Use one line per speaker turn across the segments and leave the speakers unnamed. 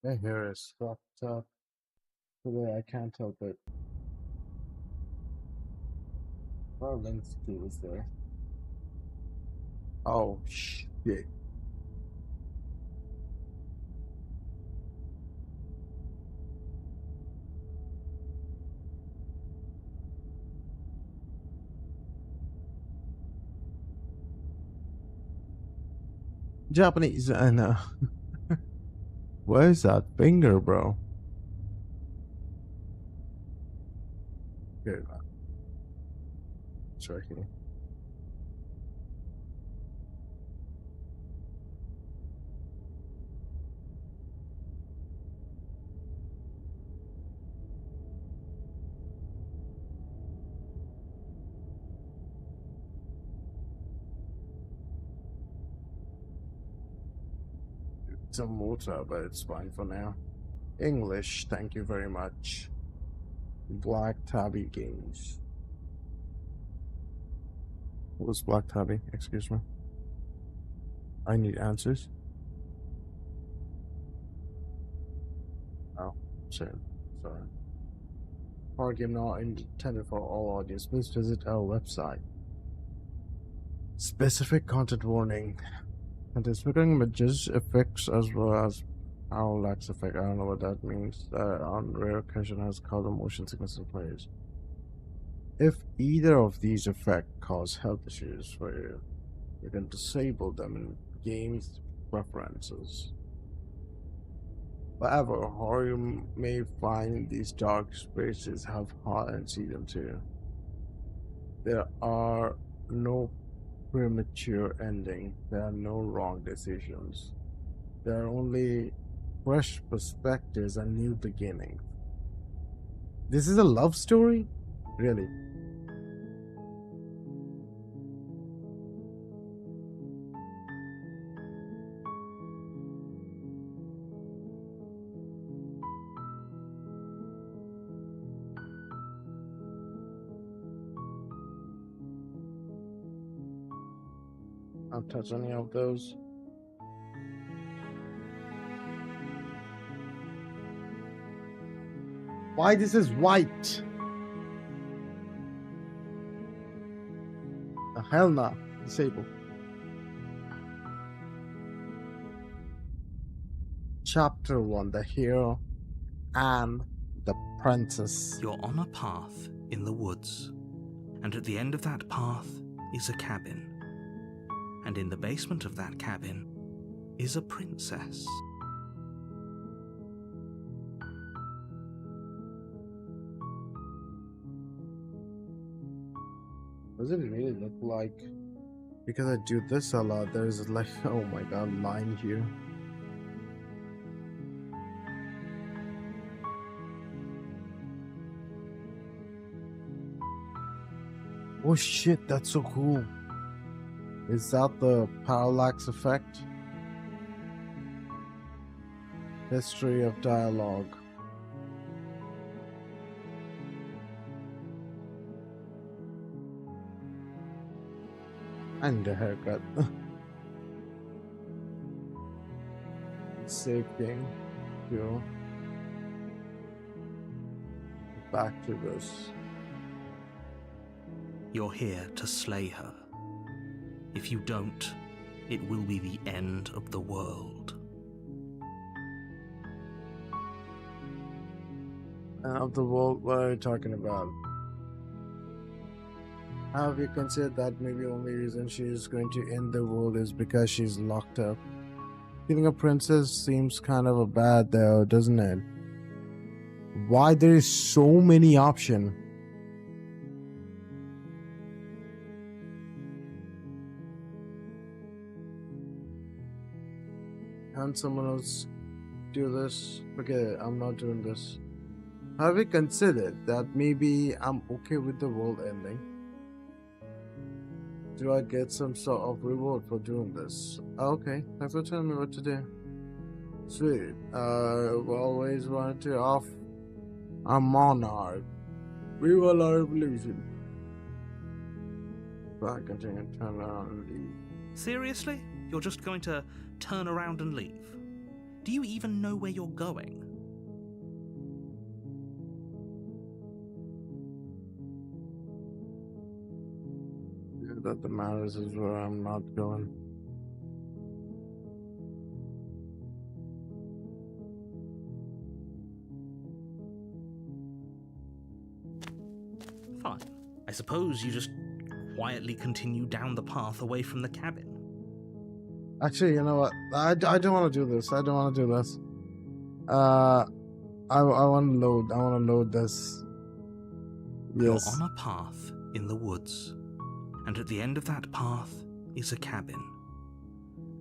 My hair is fucked up today. I can't help it. What links to is there? Oh shit. Japanese and where's that finger, bro? Here, it's right here. Some water, but it's fine for now. English, thank you very much. Black Tabby Games. What was Black Tabby? Excuse me. I need answers. Oh, shit. Sorry. Our game not intended for all audience. Please visit our website. Specific content warning. Anticipating images, effects, as well as parallax effect. I don't know what that means. On rare occasion has caused motion sickness in players. If either of these effects cause health issues for you, you can disable them in game's preferences. However, or you may find these dark spaces have hard and see them too. There are no premature ending. There are no wrong decisions. There are only fresh perspectives and new beginnings. This is a love story? Really? I'll touch any of those. Why this is white? The hell nah. Disable. Chapter 1: The Hero and the Princess.
You're on a path in the woods, and at the end of that path is a cabin. And in the basement of that cabin is a princess.
Does it really look like? Because I do this a lot, there's like, oh my god, line here. Oh shit, that's so cool. Is that the parallax effect? History of dialogue. And a haircut. Save game. Go. Back to this.
You're here to slay her. If you don't, it will be the end of the world.
Of the world, what are you talking about? Have you considered that maybe the only reason she is going to end the world is because she's locked up? Killing a princess seems kind of a bad though, doesn't it? Why there is so many options? Can someone else do this? Okay, I'm not doing this. Have you considered that maybe I'm okay with the world ending? Do I get some sort of reward for doing this? Okay, thanks for telling me what to do. Sweet. I've always wanted to off a monarch. We will our revolution. But continue to turn around and leave.
Seriously? You're just going to turn around and leave? Do you even know where you're going?
That matters is where I'm not going.
Fine. I suppose you just quietly continue down the path away from the cabin.
Actually, you know what? I don't want to do this. I don't want to do this. I want to load. I want to load this. Yes.
You're on a path in the woods, and at the end of that path is a cabin,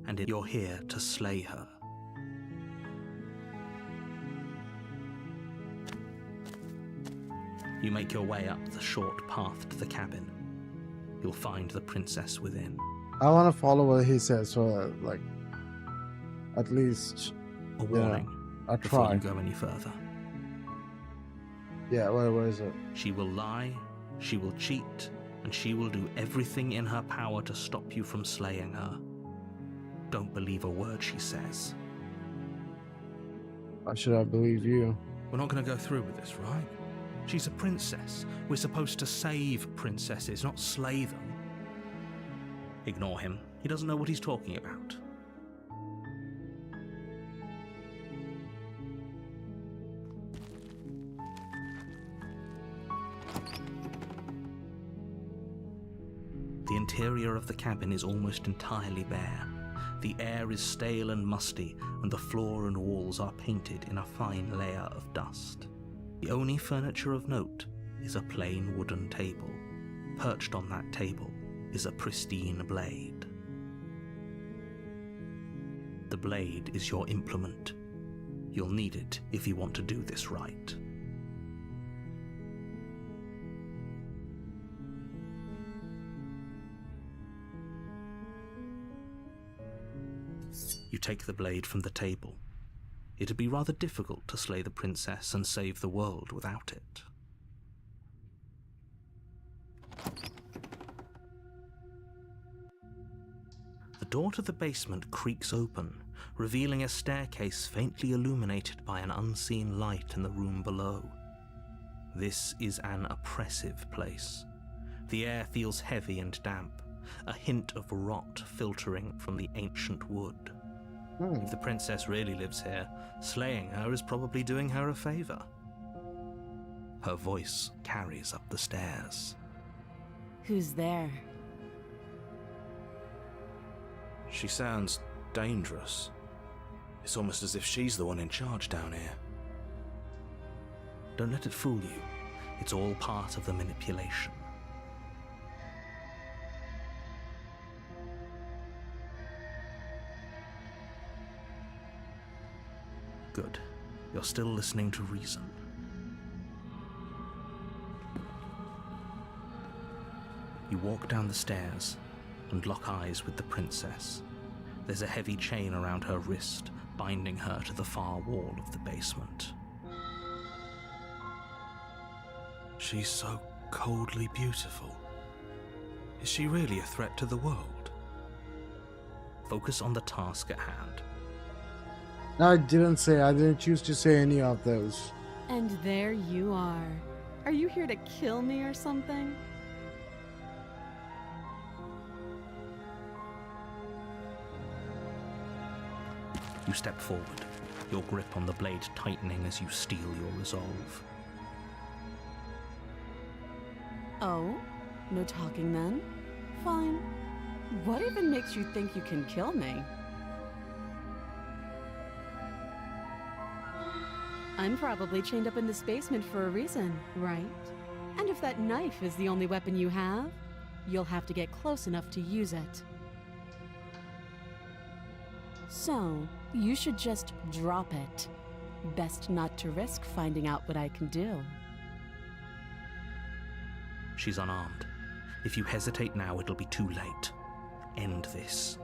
and you're here to slay her. You make your way up the short path to the cabin. You'll find the princess within.
I want to follow what he says, so like, at least
A warning
I
before
try.
you go any further.
Yeah, where is it?
She will lie, she will cheat, and she will do everything in her power to stop you from slaying her. Don't believe a word she says.
Why should I believe you?
We're not going to go through with this, right? She's a princess. We're supposed to save princesses, not slay them. Ignore him. He doesn't know what he's talking about. The interior of the cabin is almost entirely bare. The air is stale and musty, and the floor and walls are painted in a fine layer of dust. The only furniture of note is a plain wooden table. Perched on that table is a pristine blade. The blade is your implement. You'll need it if you want to do this right. You take the blade from the table. It'd be rather difficult to slay the princess and save the world without it. The door to the basement creaks open, revealing a staircase faintly illuminated by an unseen light in the room below. This is an oppressive place. The air feels heavy and damp, a hint of rot filtering from the ancient wood. If the princess really lives here, slaying her is probably doing her a favor. Her voice carries up the stairs.
Who's there?
She sounds dangerous. It's almost as if she's the one in charge down here. Don't let it fool you. It's all part of the manipulation. Good. You're still listening to reason. You walk down the stairs and lock eyes with the princess. There's a heavy chain around her wrist, binding her to the far wall of the basement. She's so coldly beautiful. Is she really a threat to the world? Focus on the task at hand.
I didn't choose to say any of those.
And there you are. Are you here to kill me or something?
You step forward, your grip on the blade tightening as you steel your resolve.
Oh? No talking then? Fine. What even makes you think you can kill me? I'm probably chained up in this basement for a reason, right? And if that knife is the only weapon you have, you'll have to get close enough to use it. So, you should just drop it. Best not to risk finding out what I can do.
She's unarmed. If you hesitate now, it'll be too late. End this.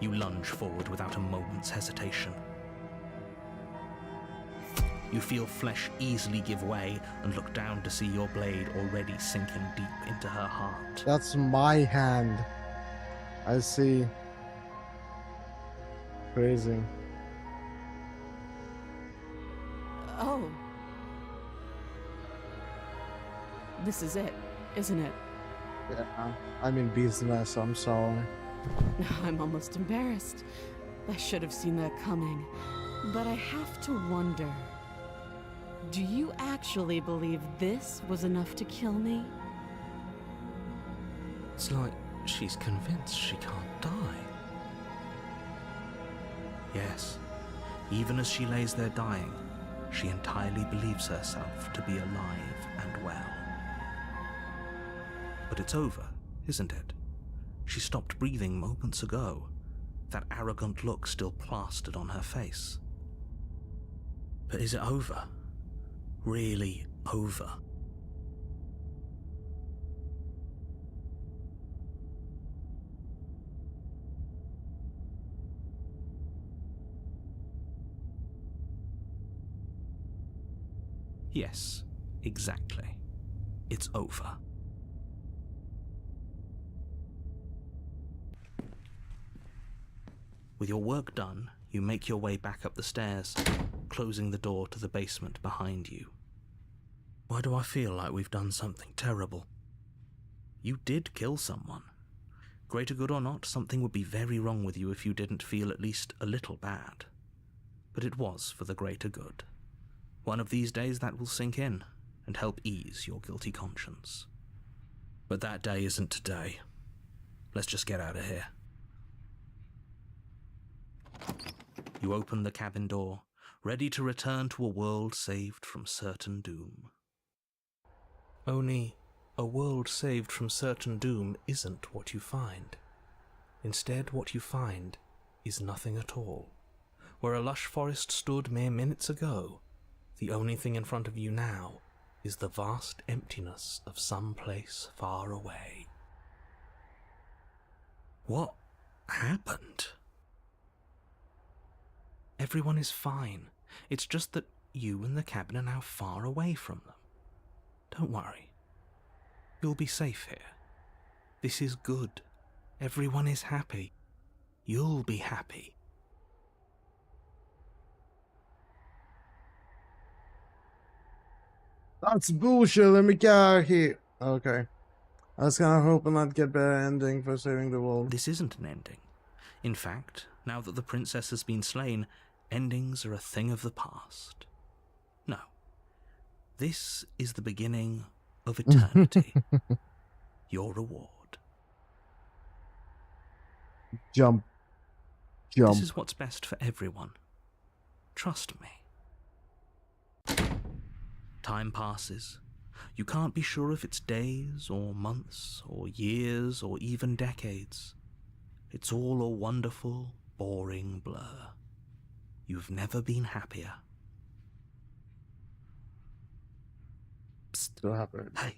You lunge forward without a moment's hesitation. You feel flesh easily give way and look down to see your blade already sinking deep into her heart.
That's my hand. I see. Crazy.
Oh. This is it, isn't it?
Yeah, I'm in business, I'm sorry.
I'm almost embarrassed. I should have seen that coming. But I have to wonder, do you actually believe this was enough to kill me?
It's like she's convinced she can't die. Yes, even as she lays there dying, she entirely believes herself to be alive and well. But it's over, isn't it? She stopped breathing moments ago, that arrogant look still plastered on her face. But is it over? Really over? Yes, exactly. It's over. With your work done, you make your way back up the stairs, closing the door to the basement behind you. Why do I feel like we've done something terrible? You did kill someone. Greater good or not, something would be very wrong with you if you didn't feel at least a little bad. But it was for the greater good. One of these days that will sink in and help ease your guilty conscience. But that day isn't today. Let's just get out of here. You open the cabin door, ready to return to a world saved from certain doom. Only, a world saved from certain doom isn't what you find. Instead, what you find is nothing at all. Where a lush forest stood mere minutes ago, the only thing in front of you now is the vast emptiness of some place far away. What happened? Everyone is fine. It's just that you and the cabin are now far away from them. Don't worry. You'll be safe here. This is good. Everyone is happy. You'll be happy.
That's bullshit, let me get out of here. Okay. I was kind of hoping I'd get better ending for saving the world.
This isn't an ending. In fact, now that the princess has been slain, endings are a thing of the past. No. This is the beginning of eternity. Your reward.
Jump.
This is what's best for everyone. Trust me. Time passes. You can't be sure if it's days or months or years or even decades. It's all a wonderful, boring blur. You've never been happier. Psst.
Still happening.
Hey,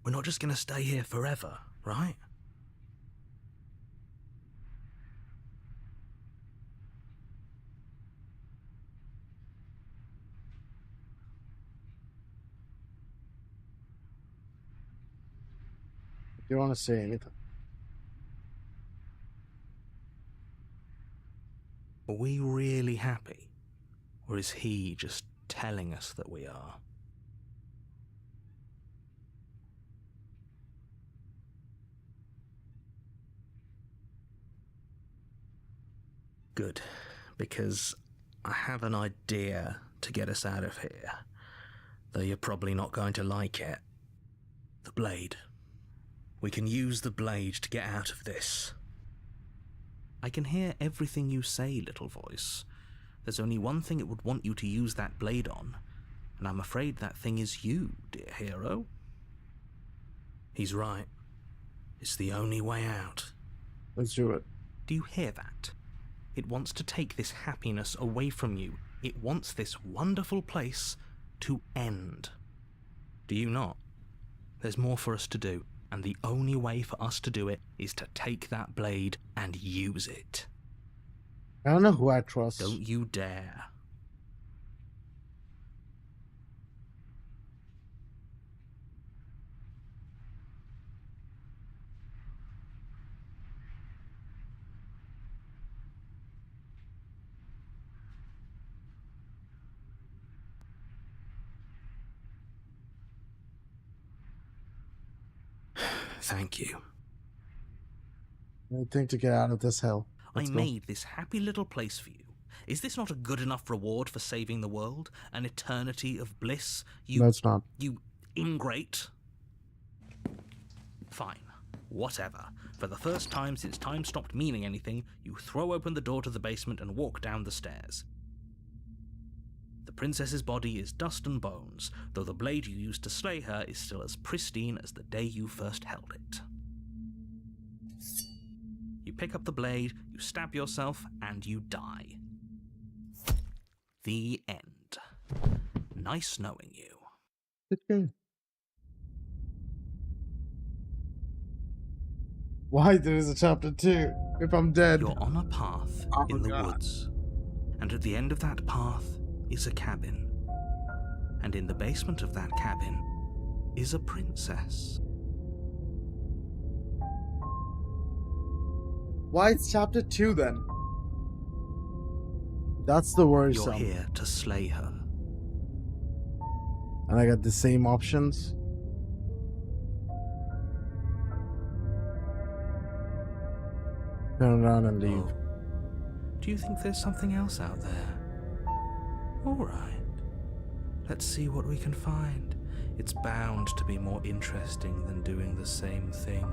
we're not just going to stay here forever, right?
Do you want to say anything?
Are we really happy? Or is he just telling us that we are? Good, because I have an idea to get us out of here, though you're probably not going to like it. The blade. We can use the blade to get out of this. I can hear everything you say, little voice. There's only one thing it would want you to use that blade on, and I'm afraid that thing is you, dear hero. He's right. It's the only way out.
Let's do it.
Do you hear that? It wants to take this happiness away from you. It wants this wonderful place to end. Do you not? There's more for us to do, and the only way for us to do it is to take that blade and use it.
I don't know who I trust.
Don't you dare. Thank you.
Anything to get out of this hell. Let's
I
go.
made this happy little place for you. Is this not a good enough reward for saving the world? An eternity of bliss?
No, it's not.
You ingrate? Fine. Whatever. For the first time since time stopped meaning anything, you throw open the door to the basement and walk down the stairs. The princess's body is dust and bones, though the blade you used to slay her is still as pristine as the day you first held it. You pick up the blade, you stab yourself, and you die. The end. Nice knowing you.
Good game. Why there is a chapter 2 if I'm dead?
You're on a path in the woods, and at the end of that path is a cabin. And in the basement of that cabin is a princess.
Why it's chapter 2 then? That's the worrisome.
You're here to slay her.
And I got the same options. Turn around and leave.
Oh. Do you think there's something else out there? Alright. Let's see what we can find. It's bound to be more interesting than doing the same thing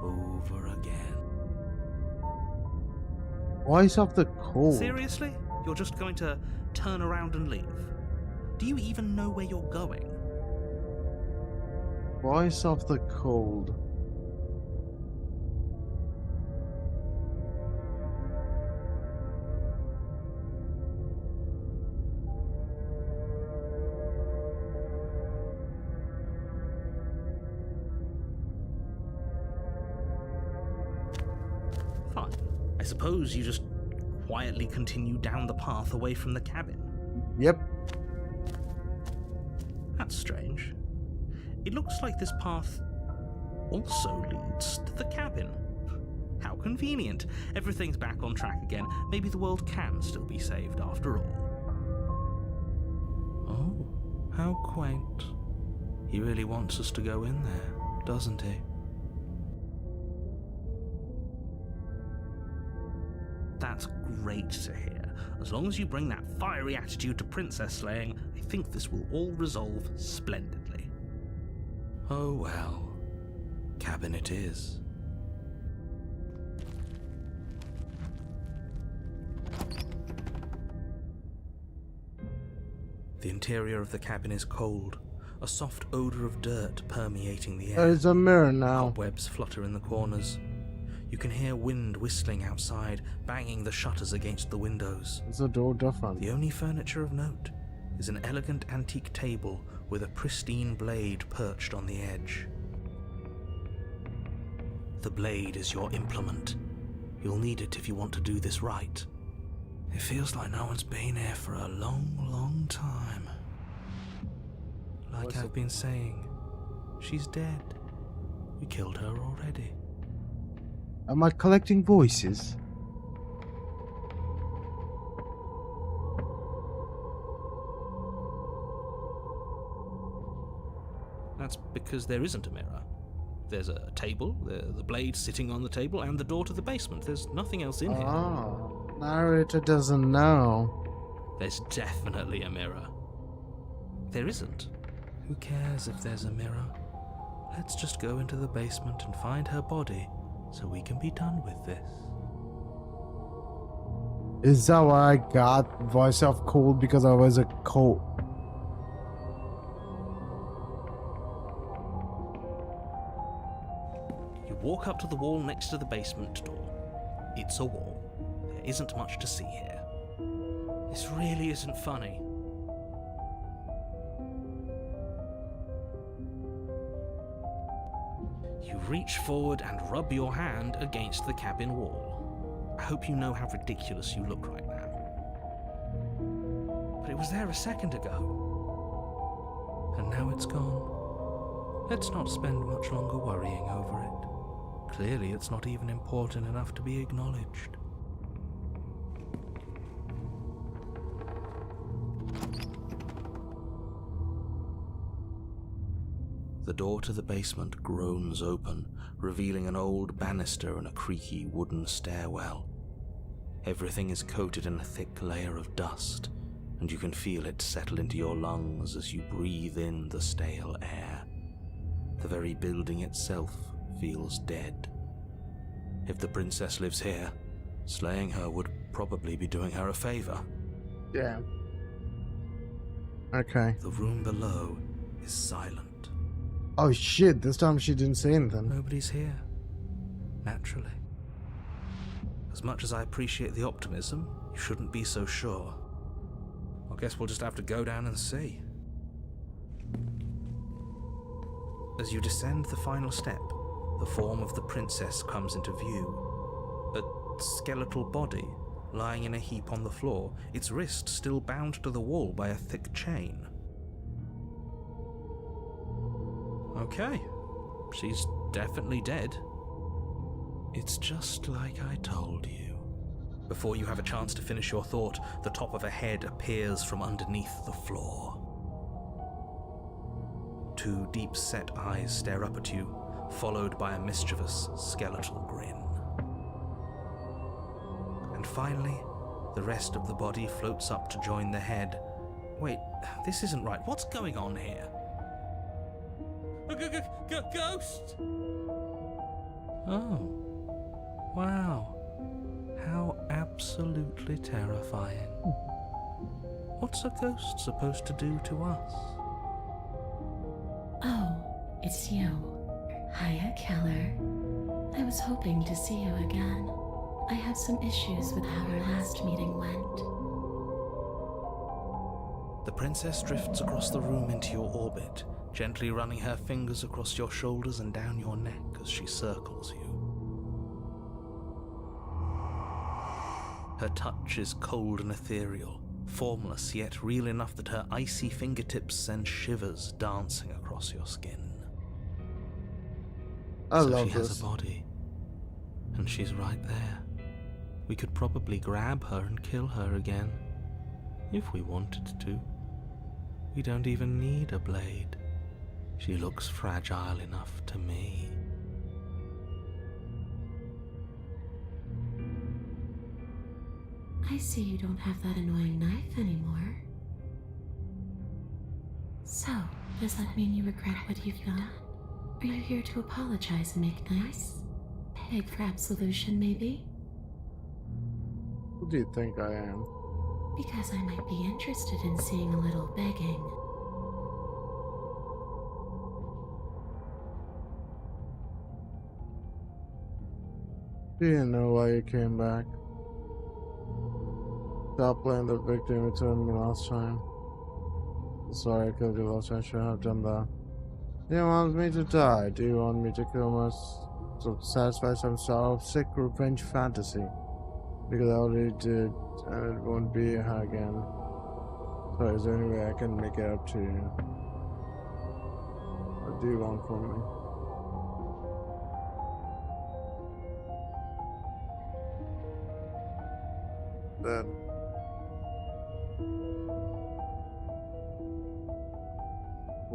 over again.
Voice of the Cold.
Seriously? You're just going to turn around and leave? Do you even know where you're going?
Voice of the Cold.
Fine. I suppose you just quietly continue down the path away from the cabin.
Yep.
That's strange. It looks like this path also leads to the cabin. How convenient. Everything's back on track again. Maybe the world can still be saved after all. Oh, how quaint. He really wants us to go in there, doesn't he? That's great to hear. As long as you bring that fiery attitude to princess slaying, I think this will all resolve splendidly. Oh well. Cabin it is. The interior of the cabin is cold, a soft odor of dirt permeating the air.
There's a mirror now.
Cobwebs flutter in the corners. You can hear wind whistling outside, banging the shutters against the windows.
There's a door different.
The only furniture of note is an elegant antique table with a pristine blade perched on the edge. The blade is your implement. You'll need it if you want to do this right. It feels like no one's been here for a long, long time. Like I've been saying, she's dead. We killed her already.
Am I collecting voices?
That's because there isn't a mirror. There's a table, the blade sitting on the table, and the door to the basement. There's nothing else in here.
Ah, narrator doesn't know.
There's definitely a mirror. There isn't. Who cares if there's a mirror? Let's just go into the basement and find her body so we can be done with this.
Is that why I got voice of cold? Because I was a cold.
You walk up to the wall next to the basement door. It's a wall. There isn't much to see here. This really isn't funny. You reach forward and rub your hand against the cabin wall. I hope you know how ridiculous you look right now. But it was there a second ago. And now it's gone. Let's not spend much longer worrying over it. Clearly it's not even important enough to be acknowledged. The door to the basement groans open, revealing an old banister and a creaky wooden stairwell. Everything is coated in a thick layer of dust, and you can feel it settle into your lungs as you breathe in the stale air. The very building itself feels dead. If the princess lives here, slaying her would probably be doing her a favor.
Yeah. Okay.
The room below is silent.
Oh shit, this time she didn't say anything.
Nobody's here. Naturally. As much as I appreciate the optimism, you shouldn't be so sure. I guess we'll just have to go down and see. As you descend the final step, the form of the princess comes into view. A skeletal body, lying in a heap on the floor, its wrist still bound to the wall by a thick chain. Okay, she's definitely dead. It's just like I told you. Before you have a chance to finish your thought, the top of a head appears from underneath the floor. Two deep-set eyes stare up at you, followed by a mischievous, skeletal grin. And finally, the rest of the body floats up to join the head. Wait, this isn't right. What's going on here? A ghost! Oh. Wow. How absolutely terrifying. What's a ghost supposed to do to us?
Oh, it's you. Hiya, Keller. I was hoping to see you again. I have some issues with how our last meeting went.
The princess drifts across the room into your orbit, gently running her fingers across your shoulders and down your neck as she circles you. Her touch is cold and ethereal, formless yet real enough that her icy fingertips send shivers dancing across your skin.
I
So
love
she
this.
has a body, and she's right there. We could probably grab her and kill her again, if we wanted to. We don't even need a blade. She looks fragile enough to me.
I see you don't have that annoying knife anymore. So, does that mean you regret what you've done? Are you here to apologize and make nice? Beg for absolution, maybe?
Who do you think I am?
Because I might be interested in seeing a little begging.
Do you know why you came back? Stop playing the victim you told me last time. Sorry I killed you last time, I shouldn't have done that. Do you want me to die? Do you want me to kill myself to satisfy some sort of sick revenge fantasy? Because I already did, and it won't be again. So is there any way I can make it up to you? What do you want from me? Then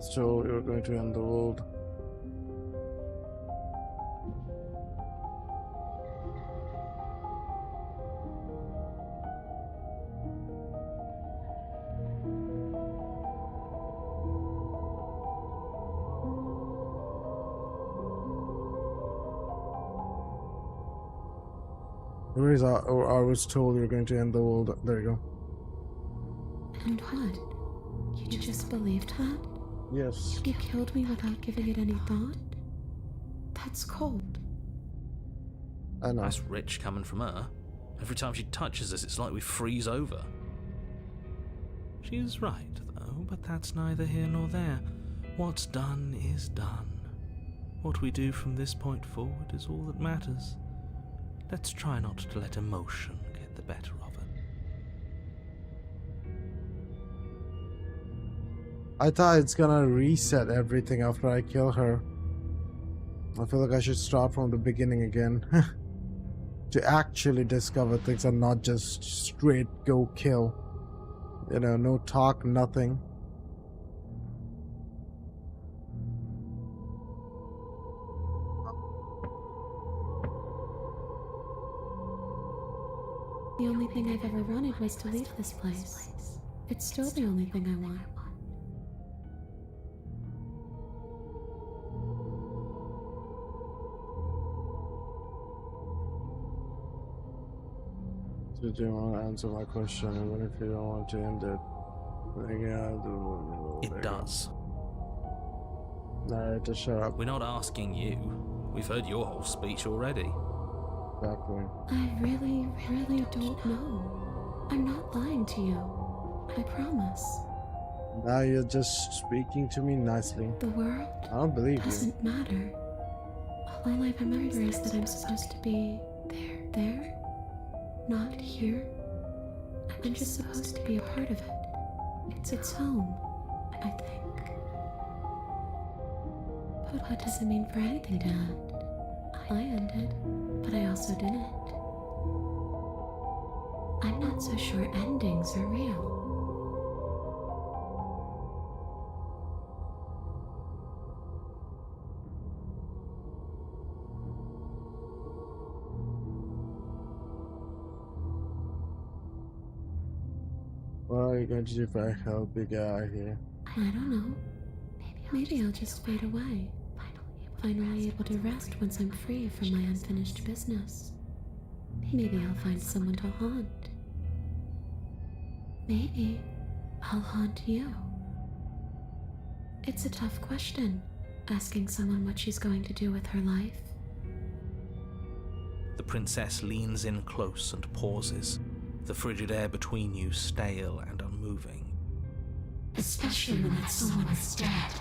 so you're going to end the world. I was told you're going to end the world. There you go.
And what? You just believed that?
Yes.
You killed me without giving it any thought? That's cold.
I know.
That's rich coming from her. Every time she touches us, it's like we freeze over. She's right, though, but that's neither here nor there. What's done is done. What we do from this point forward is all that matters. Let's try not to let emotion get the better of it.
I thought it's gonna reset everything after I kill her. I feel like I should start from the beginning again. To actually discover things and not just straight go kill. You know, no talk, nothing.
The only thing I've ever wanted was to leave this place. It's still the only thing I want.
So do you want to answer my question, even if you don't want to end it?
It does.
No, just shut up.
We're not asking you. We've heard your whole speech already.
Exactly.
I really don't know. I'm not lying to you. I promise.
Now you're just speaking to me nicely.
The world
I don't believe you.
doesn't matter. All I remember is that I'm supposed to be there, not here. I'm just supposed to be a part of it. It's home, I think. But what does it mean for anything to end? I ended, but I also didn't. I'm not so sure endings are real.
What are you going to do if I help you get out of here?
I don't know. Maybe I'll just fade away. Finally able to rest once I'm free from my unfinished business. Maybe I'll find someone to haunt. Maybe I'll haunt you. It's a tough question, asking someone what she's going to do with her life.
The princess leans in close and pauses, the frigid air between you stale and unmoving.
Especially when that someone is dead.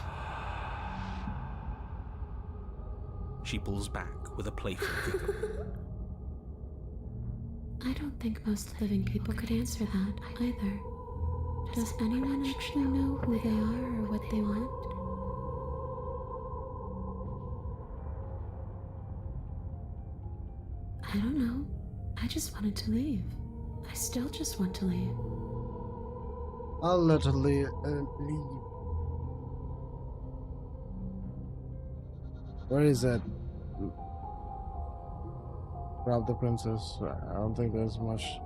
She pulls back with a playful giggle.
I don't think most living people could answer that either. Does anyone actually know who they are or what they want? I don't know. I just wanted to leave. I still just want to leave.
I'll let her leave. Where is that? Grab the princess. I don't think there's much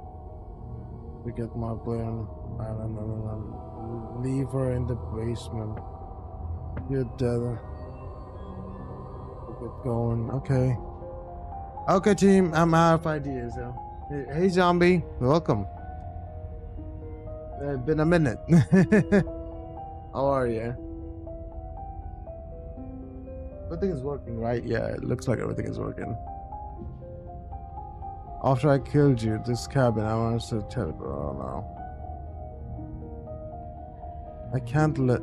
to get my plan. I don't know. Leave her in the basement. You're dead. Get going. Okay. Okay, team. I'm out of ideas. Hey, zombie. Welcome. It's been a minute. How are you? Everything is working, right? Yeah, it looks like everything is working. After I killed you, this cabin, I wanted to tell. Oh no. I can't let.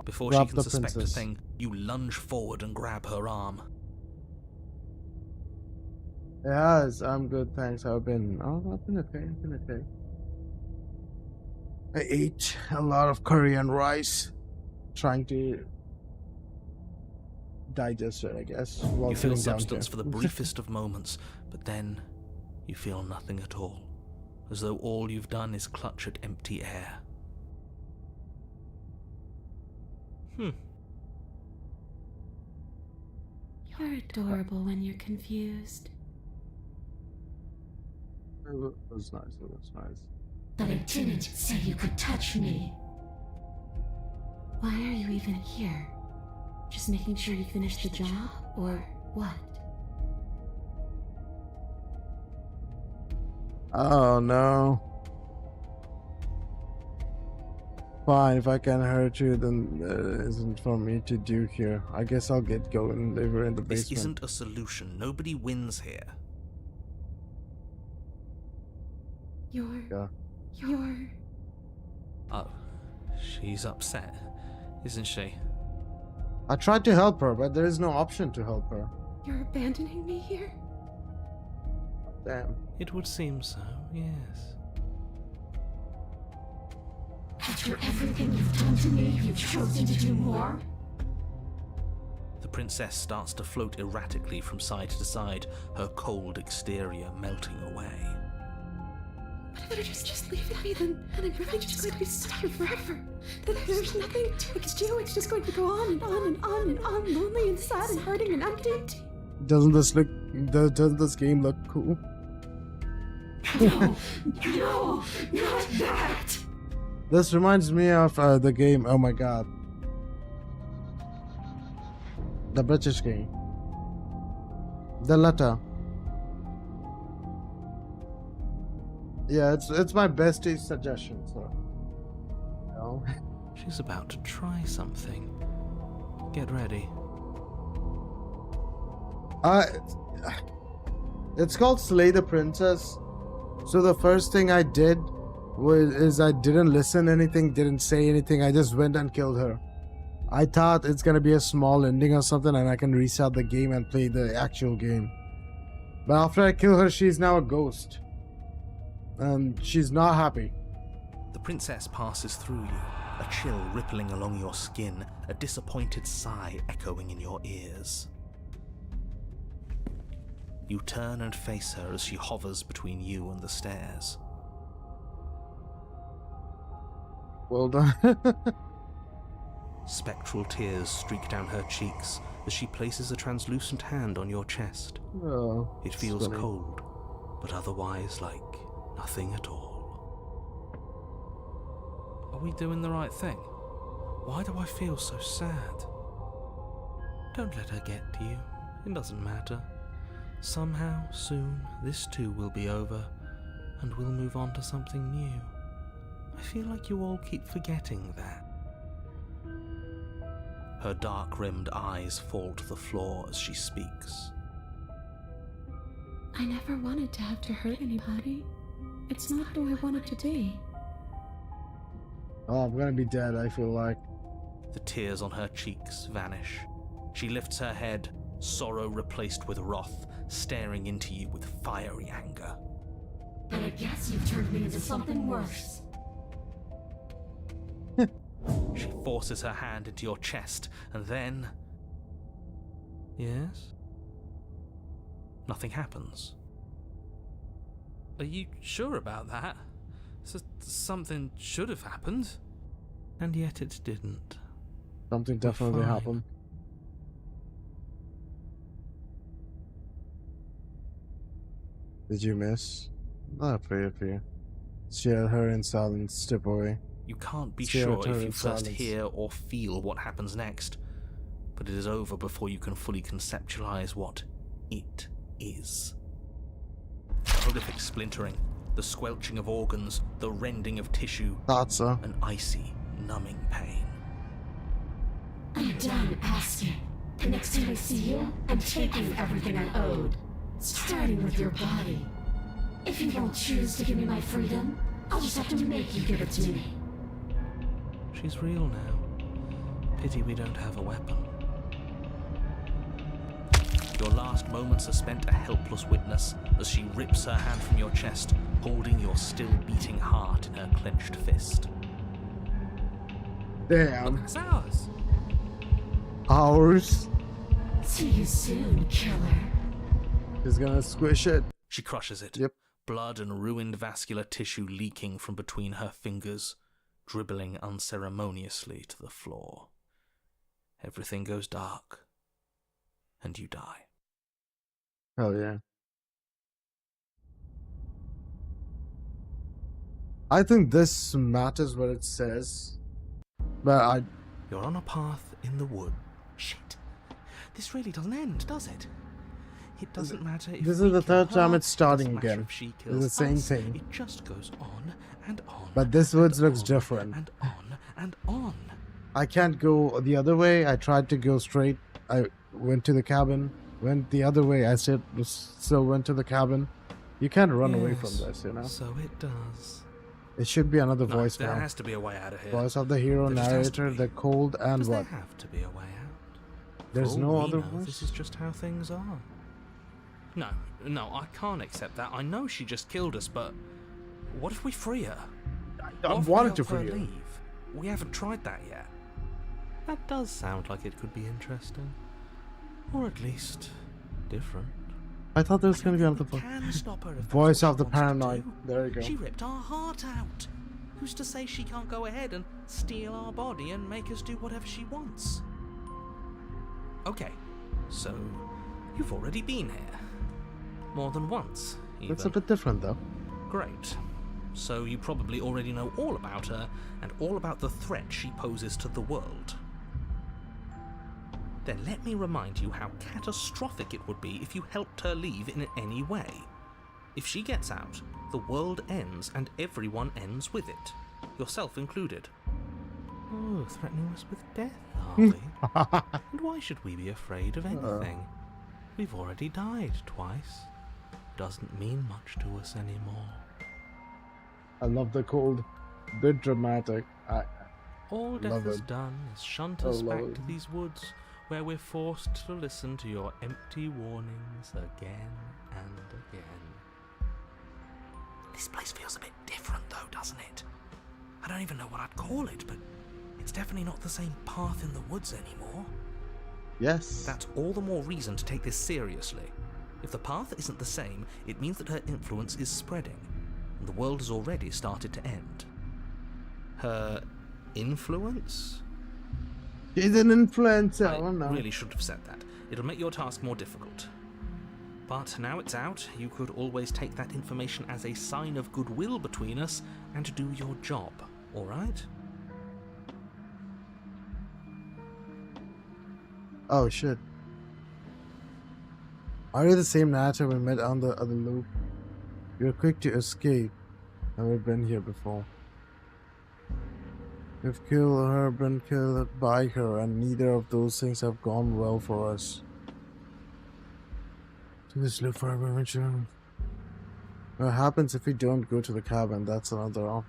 Before
Grab
she
the
can suspect
princess.
a thing, you lunge forward and grab her arm.
Yes, I'm good, thanks. I've been okay. I've been okay. I ate a lot of curry and rice, trying to digest it, I guess. While
You feel
sitting down
substance
here.
for the briefest of moments, but then you feel nothing at all, as though all you've done is clutch at empty air.
You're adorable when you're confused.
It was nice. It was nice.
But I didn't say you could touch me. Why are you even here? Just making sure you finish the job, or what?
Oh no. Fine, if I can hurt you, then there isn't for me to do here. I guess I'll get going and leave her in the
This
basement.
isn't a solution. Nobody wins here.
You're...
Oh, she's upset, isn't she?
I tried to help her, but there is no option to help her.
You're abandoning me here?
Damn.
It would seem so, yes.
After everything you've done to me, you've chosen to do more?
The princess starts to float erratically from side to side, her cold exterior melting away.
But if if I just leave it be, then I'm really just going to be stuck here forever. That there's nothing I can do. It's just going to go on and on and on and on, lonely and sad and hurting and empty.
Doesn't this game look cool?
No, no, not that.
This reminds me of the game. Oh my god, the British game, The Letter. Yeah, it's my bestie's suggestion. So, no.
She's about to try something. Get ready.
It's called Slay the Princess. So the first thing I did is I didn't listen anything, didn't say anything. I just went and killed her. I thought it's gonna be a small ending or something, and I can restart the game and play the actual game. But after I kill her, she's now a ghost, and she's not happy.
The princess passes through you, a chill rippling along your skin, a disappointed sigh echoing in your ears. You turn and face her as she hovers between you and the stairs.
Well done.
Spectral tears streak down her cheeks as she places a translucent hand on your chest.
Oh,
It feels
funny.
cold, but otherwise like nothing at all. Are we doing the right thing? Why do I feel so sad? Don't let her get to you. It doesn't matter. Somehow, soon, this too will be over, and we'll move on to something new. I feel like you all keep forgetting that. Her dark-rimmed eyes fall to the floor as she speaks.
I never wanted to have to hurt anybody. It's not who I wanted to be.
Oh, I'm gonna be dead, I feel like.
The tears on her cheeks vanish. She lifts her head, sorrow replaced with wrath, staring into you with fiery anger.
But I guess you've turned me into something worse.
She forces her hand into your chest, and then... Yes? Nothing happens. Are you sure about that? Something should have happened. And yet it didn't.
Something definitely
fine.
happened. Did you miss? I pray for you. Stare at her in silence, step away.
You can't be
Stare
sure
at her
if
in
you first
silence.
hear or feel what happens next, but it is over before you can fully conceptualize what it is. A horrific splintering, the squelching of organs, the rending of tissue,
Thought so.
an icy, numbing pain.
I'm done asking. The next time I see you, I'm taking everything I owed. Starting with your body. If you won't choose to give me my freedom, I'll just have to make you give it to me.
She's real now. Pity we don't have a weapon. Your last moments are spent a helpless witness as she rips her hand from your chest, holding your still beating heart in her clenched fist.
Damn.
That's ours.
Ours.
See you soon, killer.
He's gonna squish it.
She crushes it.
Yep.
Blood and ruined vascular tissue leaking from between her fingers, dribbling unceremoniously to the floor. Everything goes dark, and you die.
Hell yeah. I think this matters what it says. But
You're on a path in the wood. Shit. This really doesn't end, does it? It doesn't matter if
this
we
is the
kill
third time
her,
it's starting
it doesn't matter
again.
if she
It's
kills
the same
us.
thing.
It just goes on and on.
But this
and
woods looks
on
different.
And on and on.
I can't go the other way. I tried to go straight. I went to the cabin. Went the other way. I still went to the cabin. You can't run away from
Yes,
this, you know?
So it does.
It should be another
No,
voice
there
now.
has to be a way out of here.
Voice of the hero,
There just has to
narrator,
be.
the cold, and
Does
what?
there have to be a way out?
There's
For
no
all we
other
know,
voice?
This is just how things are. No, I can't accept that. I know she just killed us, but what if we free her?
I
What if we
wanted
help
to
her
free you.
leave? We haven't tried that yet. That does sound like it could be interesting. Or at least different.
I thought there was
I
going to be
don't
another
think we can stop her if that's
voice
what
of
she
the
wants to
paranoid.
do.
There you go.
She ripped our heart out. Who's to say she can't go ahead and steal our body and make us do whatever she wants? Okay, so you've already been here. More than once, even.
That's a bit different, though.
Great. So you probably already know all about her and all about the threat she poses to the world. Then let me remind you how catastrophic it would be if you helped her leave in any way. If she gets out, the world ends and everyone ends with it, yourself included. Oh, threatening us with death, are we? And why should we be afraid of anything? We've already died twice. Doesn't mean much to us anymore.
I love the cold, bit dramatic.
All death
love
has
it.
done is shunt
I
us
love
back
it.
to these woods where we're forced to listen to your empty warnings again and again. This place feels a bit different though, doesn't it? I don't even know what I'd call it, but it's definitely not the same path in the woods anymore.
Yes.
That's all the more reason to take this seriously. If the path isn't the same, it means that her influence is spreading, and the world has already started to end. Her influence?
She's an influencer.
I
Oh, no.
really shouldn't have said that. It'll make your task more difficult. But now it's out, you could always take that information as a sign of goodwill between us and do your job, alright?
Oh, shit. Are you the same Nata we met on the other loop? You're quick to escape, and we've been here before. We've killed her, been killed by her, and neither of those things have gone well for us. Do this loop for adventure. What happens if we don't go to the cabin? That's another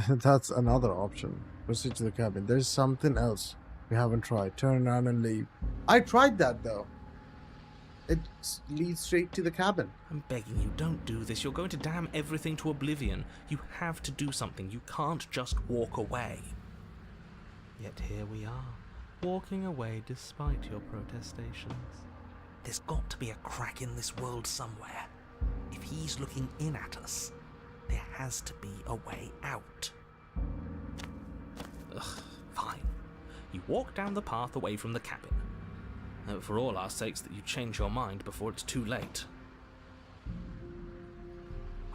that's another option. Proceed to the cabin. There's something else we haven't tried. Turn around and leave. I tried that though. It leads straight to the cabin.
I'm begging you, don't do this. You're going to damn everything to oblivion. You have to do something. You can't just walk away. Yet here we are, walking away despite your protestations. There's got to be a crack in this world somewhere. If he's looking in at us, there has to be a way out. Ugh, fine. You walk down the path away from the cabin. For all our sakes that you change your mind before it's too late.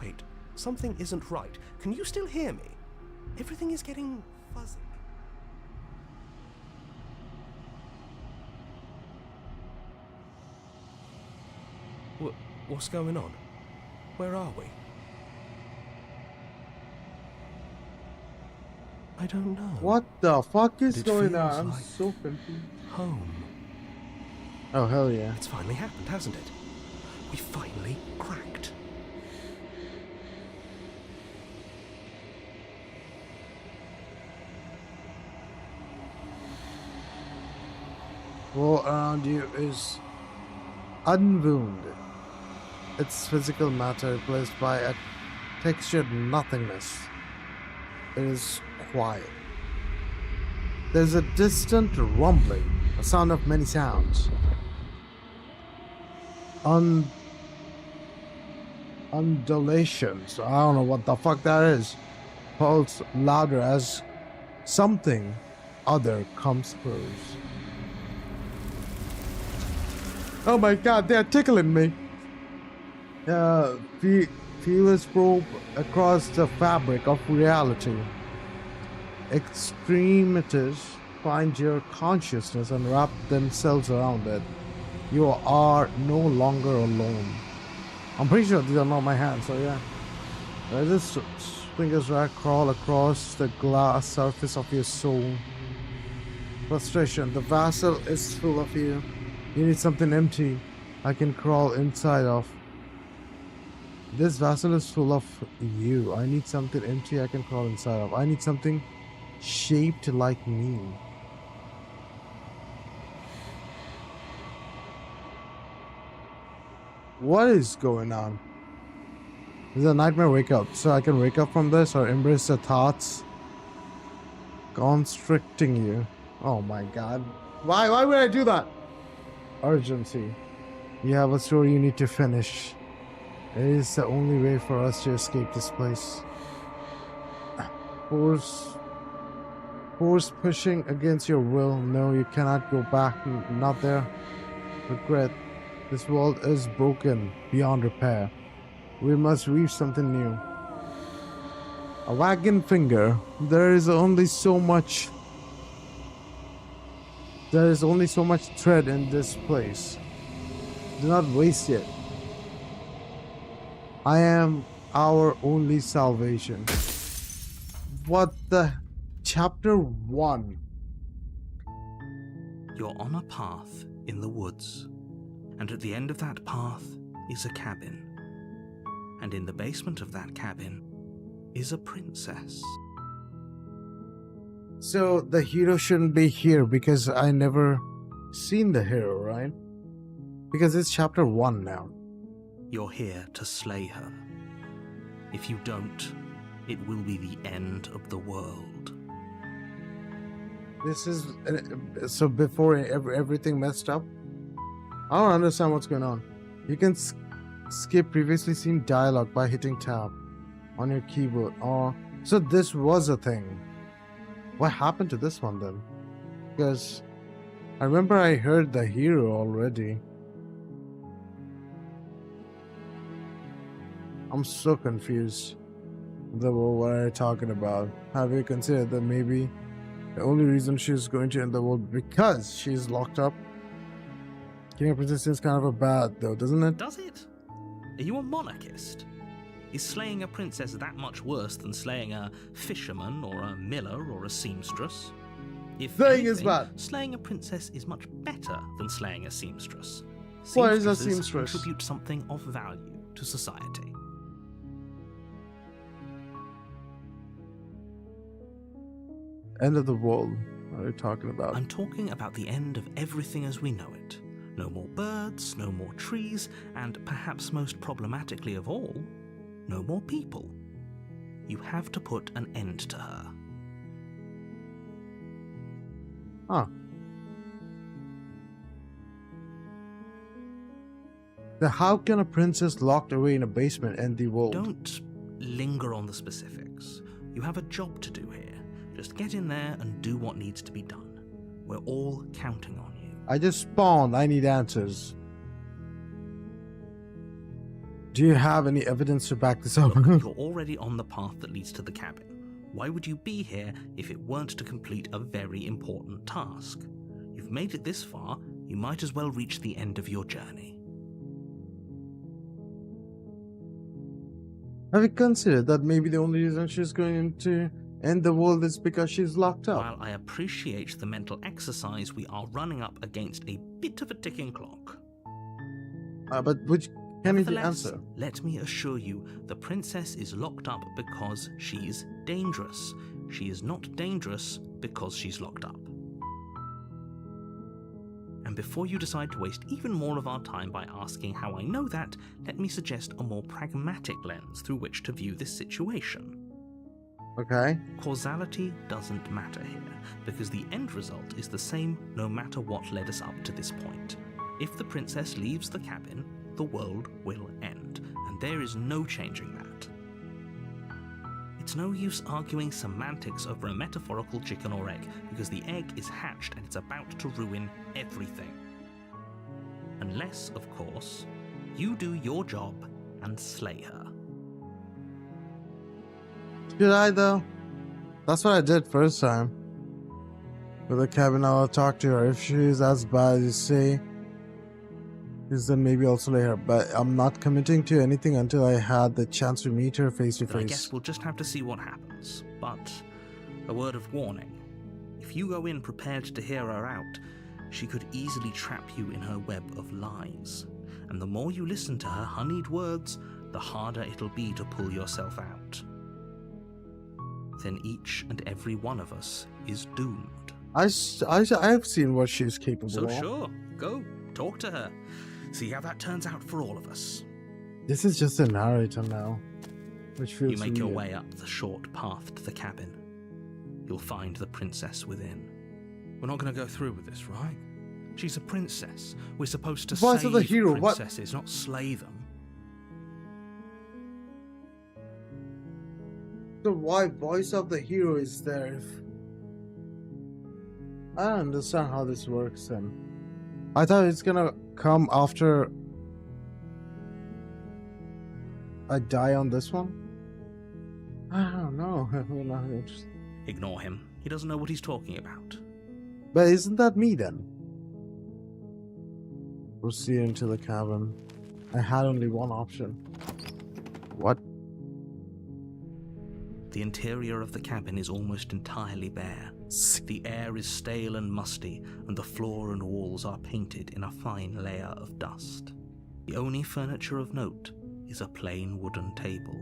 Wait, something isn't right. Can you still hear me? Everything is getting fuzzy. What's going on? Where are we? I don't know.
What the fuck is
It
going
feels
on? I'm
like
so confused.
Home.
Oh, hell yeah.
It's finally happened, hasn't it? We finally cracked.
All around you is unwounded. Its physical matter replaced by a textured nothingness. It is quiet. There's a distant rumbling, a sound of many sounds. Undulations. I don't know what the fuck that is. Pulse louder as something other comes through. Oh my god, they're tickling me. Feel its probe across the fabric of reality. Extremities find your consciousness and wrap themselves around it. You are no longer alone. I'm pretty sure these are not my hands, so yeah. This fingers crawl across the glass surface of your soul. Frustration. The vessel is full of you. You need something empty I can crawl inside of. This vessel is full of you. I need something empty I can crawl inside of. I need something shaped like me. What is going on? Is a nightmare wake up? So I can wake up from this or embrace the thoughts constricting you. Oh my god. Why would I do that? Urgency. You have a story you need to finish. It is the only way for us to escape this place. Force pushing against your will. No, you cannot go back. Not there. Regret. This world is broken beyond repair. We must reach something new. A wagon finger. There is only so much thread in this place. Do not waste it. I am our only salvation. What the? Chapter 1.
You're on a path in the woods, and at the end of that path is a cabin. And in the basement of that cabin is a princess.
So the hero shouldn't be here because I never seen the hero, right? Because it's chapter 1 now.
You're here to slay her. If you don't, it will be the end of the world.
This is so before everything messed up. I don't understand what's going on. You can skip previously seen dialogue by hitting tab on your keyboard. Oh, so this was a thing. What happened to this one then? Because I remember I heard the hero already. I'm so confused. What are you talking about? Have you considered that maybe the only reason she's going to end the world because she's locked up? Killing a princess seems kind of a bad though, doesn't it?
Does it? Are you a monarchist? Is slaying a princess that much worse than slaying a fisherman or a miller or a seamstress? If
Slaying is
anything,
bad.
Slaying a princess is much better than slaying a seamstress.
What is a
Seamstresses
seamstress?
Contribute something of value to society.
End of the world. What are you talking about?
I'm talking about the end of everything as we know it. No more birds, no more trees, and perhaps most problematically of all, no more people. You have to put an end to her.
Huh. Then how can a princess locked away in a basement end the world?
Don't linger on the specifics. You have a job to do here. Just get in there and do what needs to be done. We're all counting on you.
I just spawned. I need answers. Do you have any evidence to back this up?
Look, you're already on the path that leads to the cabin. Why would you be here if it weren't to complete a very important task? You've made it this far, you might as well reach the end of your journey.
Have you considered that maybe the only reason she's going to end the world is because she's locked up?
While I appreciate the mental exercise, we are running up against a bit of a ticking clock.
But which can be the
Nevertheless,
answer?
let me assure you, the princess is locked up because she's dangerous. She is not dangerous because she's locked up. And before you decide to waste even more of our time by asking how I know that, let me suggest a more pragmatic lens through which to view this situation.
Okay.
Causality doesn't matter here, because the end result is the same no matter what led us up to this point. If the princess leaves the cabin, the world will end, and there is no changing that. It's no use arguing semantics over a metaphorical chicken or egg, because the egg is hatched and it's about to ruin everything. Unless, of course, you do your job and slay her.
Should I though? That's what I did first time. With the cabin, I'll talk to her. If she's as bad as you say, then maybe I'll slay her. But I'm not committing to anything until I had the chance to meet her face to
Then I
face.
guess we'll just have to see what happens. But a word of warning. If you go in prepared to hear her out, she could easily trap you in her web of lies. And the more you listen to her honeyed words, the harder it'll be to pull yourself out. Then each and every one of us is doomed.
I've seen what she's capable
So
of.
sure, go, talk to her. See how that turns out for all of us.
This is just a narrator now, which feels
You make your
weird.
way up the short path to the cabin. You'll find the princess within. We're not going to go through with this, right? She's a princess. We're supposed to
Voice of the
save
hero, what?
princesses, not slay them.
So why voice of the hero is there if... I don't understand how this works then. I thought it's gonna come after I die on this one? I don't know. We're not interested.
Ignore him. He doesn't know what he's talking about.
But isn't that me then? Proceed into the cabin. I had only one option. What?
The interior of the cabin is almost entirely bare. The air is stale and musty, and the floor and walls are painted in a fine layer of dust. The only furniture of note is a plain wooden table.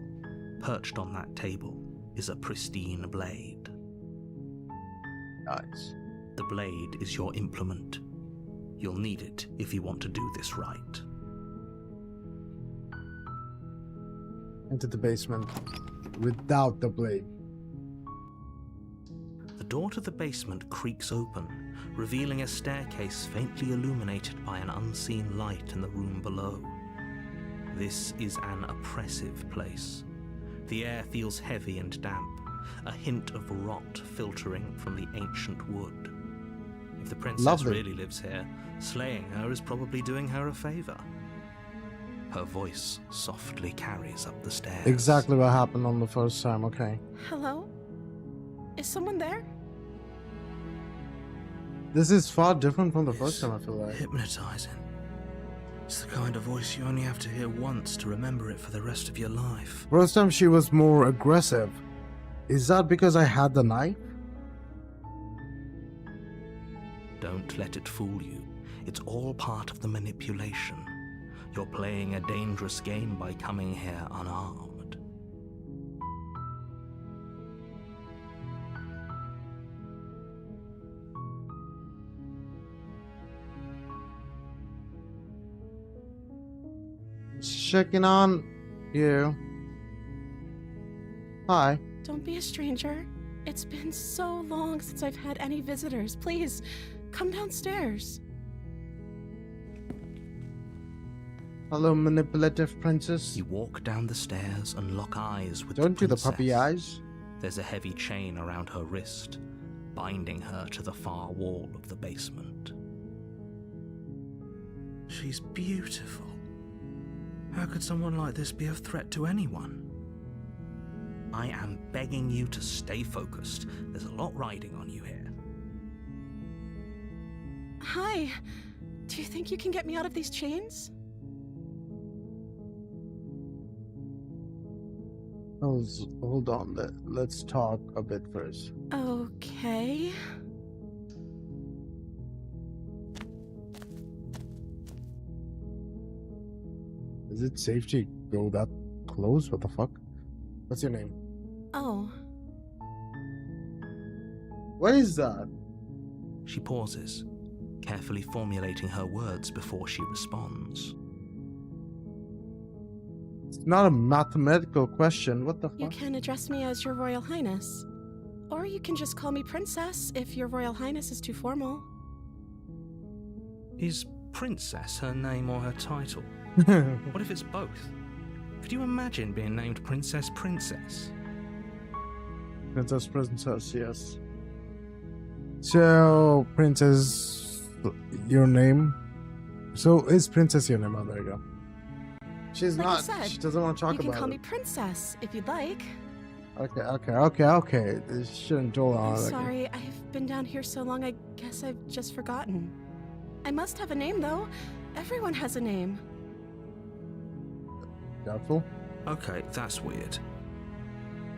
Perched on that table is a pristine blade.
Nice.
The blade is your implement. You'll need it if you want to do this right.
Into the basement. Without the blade.
The door to the basement creaks open, revealing a staircase faintly illuminated by an unseen light in the room below. This is an oppressive place. The air feels heavy and damp, a hint of rot filtering from the ancient wood. If the princess really lives here, slaying her is probably doing her a favor. Her voice softly carries up the stairs.
Exactly what happened on the first time, okay.
Hello? Is someone there?
This is far different from the first time, I feel like.
Hypnotizing. It's the kind of voice you only have to hear once to remember it for the rest of your life.
First time she was more aggressive. Is that because I had the knife?
Don't let it fool you. It's all part of the manipulation. You're playing a dangerous game by coming here unarmed.
Checking on you. Hi.
Don't be a stranger. It's been so long since I've had any visitors. Please, come downstairs.
Hello, manipulative princess.
You walk down the stairs and lock eyes with
Don't
the
do the
princess.
puppy eyes.
There's a heavy chain around her wrist, binding her to the far wall of the basement. She's beautiful. How could someone like this be a threat to anyone? I am begging you to stay focused. There's a lot riding on you here.
Hi. Do you think you can get me out of these chains?
Hold on, let's talk a bit first.
Okay.
Is it safe to go that close? What the fuck? What's your name?
Oh.
What is that?
She pauses, carefully formulating her words before she responds.
It's not a mathematical question. What the fuck?
You can address me as Your Royal Highness. Or you can just call me Princess if Your Royal Highness is too formal.
Is Princess her name or her title? What if it's both? Could you imagine being named Princess Princess?
Princess, yes. So, Princess, your name? So, is Princess your name? Oh, there you go. She's
Like I
not.
said,
She doesn't want to talk
You can
about
call
it.
me Princess if you'd like.
Okay. This shouldn't do all
I'm
that.
sorry, I've been down here so long I guess I've just forgotten. I must have a name though. Everyone has a name.
Doubtful?
Okay, that's weird.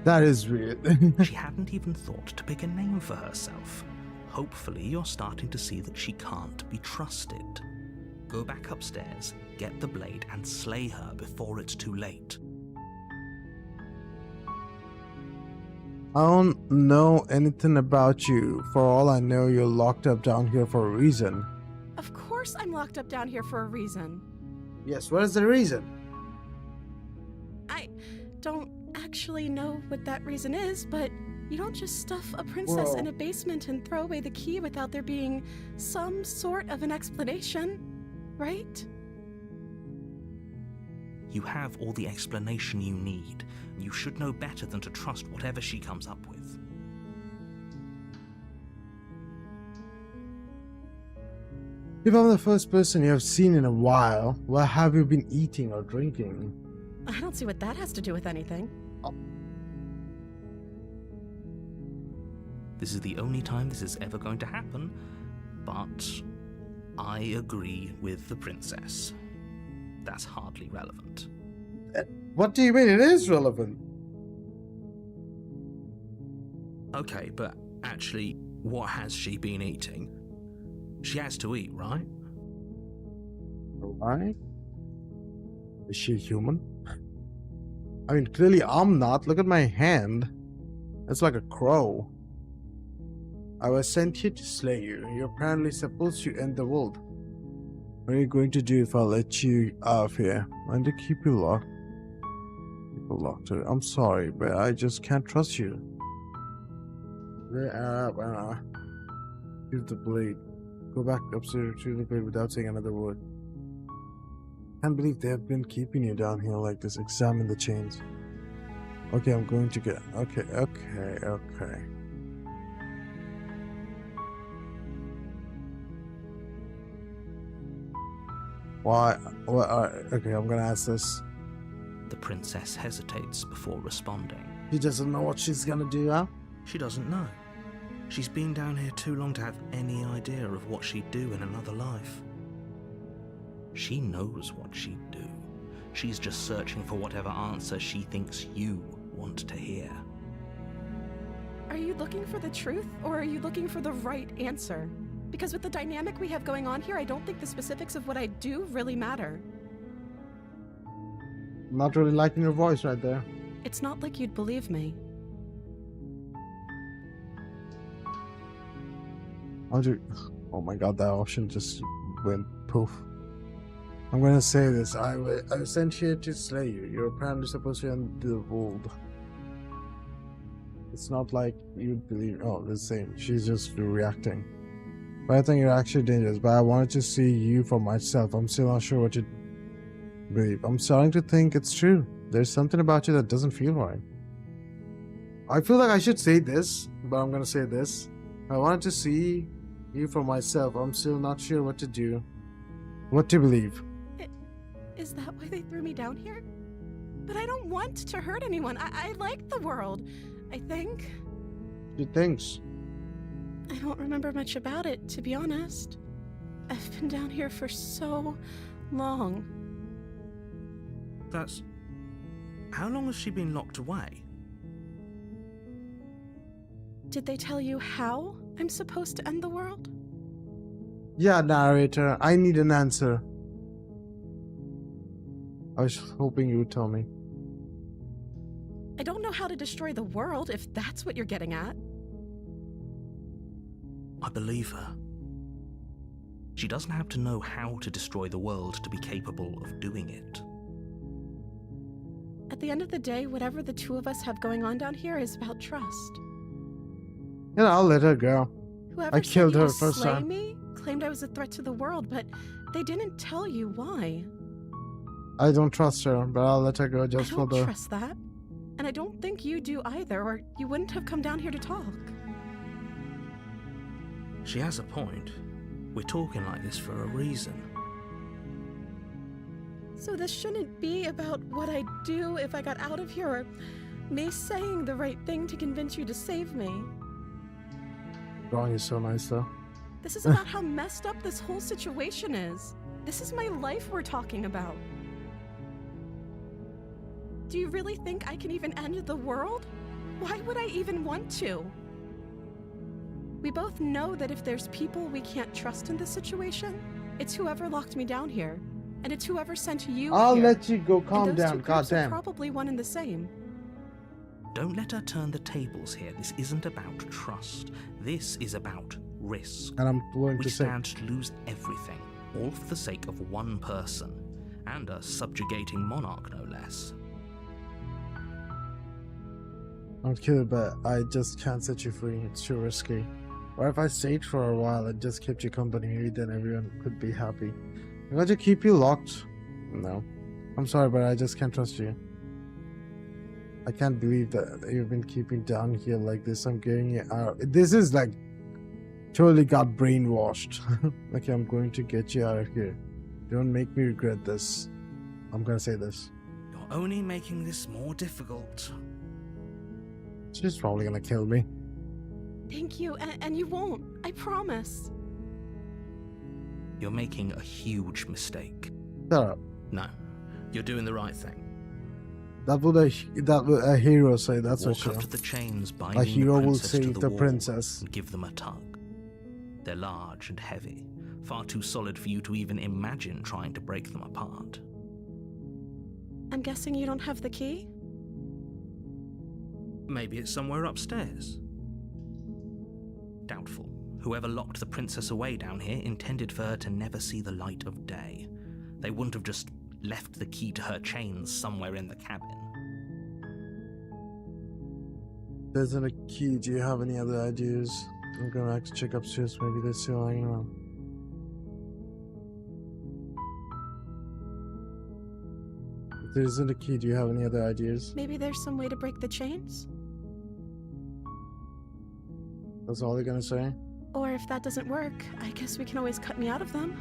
That is weird.
She hadn't even thought to pick a name for herself. Hopefully you're starting to see that she can't be trusted. Go back upstairs, get the blade, and slay her before it's too late.
I don't know anything about you. For all I know, you're locked up down here for a reason.
Of course I'm locked up down here for a reason.
Yes, what is the reason?
I don't actually know what that reason is, but You don't just stuff a princess
Whoa.
in a basement and throw away the key without there being some sort of an explanation, right?
You have all the explanation you need. You should know better than to trust whatever she comes up with.
If I'm the first person you have seen in a while, what have you been eating or drinking?
I don't see what that has to do with anything.
This is the only time this is ever going to happen, but I agree with the princess. That's hardly relevant.
What do you mean? It is relevant.
Okay, but actually, what has she been eating? She has to eat, right?
Why? Is she human? I mean, clearly I'm not. Look at my hand. It's like a crow. I was sent here to slay you. You're apparently supposed to end the world. What are you going to do if I let you out of here? And to keep you locked? Keep you locked. I'm sorry, but I just can't trust you. Use the blade. Go back upstairs to the blade without saying another word. Can't believe they have been keeping you down here like this. Examine the chains. Okay, I'm going to get... Okay. Why? Okay, I'm gonna ask this.
The princess hesitates before responding.
She doesn't know what she's gonna do, huh?
She doesn't know. She's been down here too long to have any idea of what she'd do in another life. She knows what she'd do. She's just searching for whatever answer she thinks you want to hear.
Are you looking for the truth, or are you looking for the right answer? Because with the dynamic we have going on here, I don't think the specifics of what I do really matter.
Not really liking your voice right there.
It's not like you'd believe me.
Oh my god, that option just went poof. I'm gonna say this. I was sent here to slay you. You're apparently supposed to end the world. It's not like you'd believe. Oh, the same. She's just reacting. But I think you're actually dangerous. But I wanted to see you for myself. I'm still not sure what you believe. I'm starting to think it's true. There's something about you that doesn't feel right. I feel like I should say this, but I'm gonna say this. I wanted to see you for myself. I'm still not sure what to do. What to believe.
Is that why they threw me down here? But I don't want to hurt anyone. I like the world, I think.
She thinks.
I don't remember much about it, to be honest. I've been down here for so long.
That's... How long has she been locked away?
Did they tell you how I'm supposed to end the world?
Yeah, narrator. I need an answer. I was hoping you would tell me.
I don't know how to destroy the world, if that's what you're getting at.
I believe her. She doesn't have to know how to destroy the world to be capable of doing it.
At the end of the day, whatever the two of us have going on down here is about trust.
You know, I'll let her go.
Whoever
I killed
said
her
you
first
slay
time.
me claimed I was a threat to the world, but they didn't tell you why.
I don't trust her, but I'll let her go
I
just for
don't
the...
trust that. And I don't think you do either, or you wouldn't have come down here to talk.
She has a point. We're talking like this for a reason.
So this shouldn't be about what I'd do if I got out of here, or me saying the right thing to convince you to save me.
Ron is so nice, though.
This is about how messed up this whole situation is. This is my life we're talking about. Do you really think I can even end the world? Why would I even want to? We both know that if there's people we can't trust in this situation, it's whoever locked me down here. And it's whoever sent you
I'll
here.
let you go.
And
Calm
those
down.
two groups are
Goddamn.
probably one and the same.
Don't let her turn the tables here. This isn't about trust. This is about risk.
And I'm going
We
to say...
stand to lose everything, all for the sake of one person, and a subjugating monarch, no less.
I'll kill you, but I just can't set you free. It's too risky. Or if I stayed for a while and just kept you company, maybe then everyone could be happy. I'm going to keep you locked. No. I'm sorry, but I just can't trust you. I can't believe that you've been keeping down here like this. I'm getting you out. This is like totally got brainwashed. Okay, I'm going to get you out of here. Don't make me regret this. I'm gonna say this.
You're only making this more difficult.
She's probably gonna kill me.
Thank you, and you won't. I promise.
You're making a huge mistake.
Shut up.
No, you're doing the right thing.
That would a hero say. That's for
Walk
sure.
up to the chains binding
A hero
the
will
princess to
save
the
the
wall
princess.
and give them a tug. They're large and heavy, far too solid for you to even imagine trying to break them apart.
I'm guessing you don't have the key?
Maybe it's somewhere upstairs. Doubtful. Whoever locked the princess away down here intended for her to never see the light of day. They wouldn't have just left the key to her chains somewhere in the cabin.
There isn't a key. Do you have any other ideas? I'm gonna have to check upstairs. Maybe they're still hanging around. If there isn't a key, do you have any other ideas?
Maybe there's some way to break the chains?
That's all you're gonna say?
Or if that doesn't work, I guess we can always cut me out of them.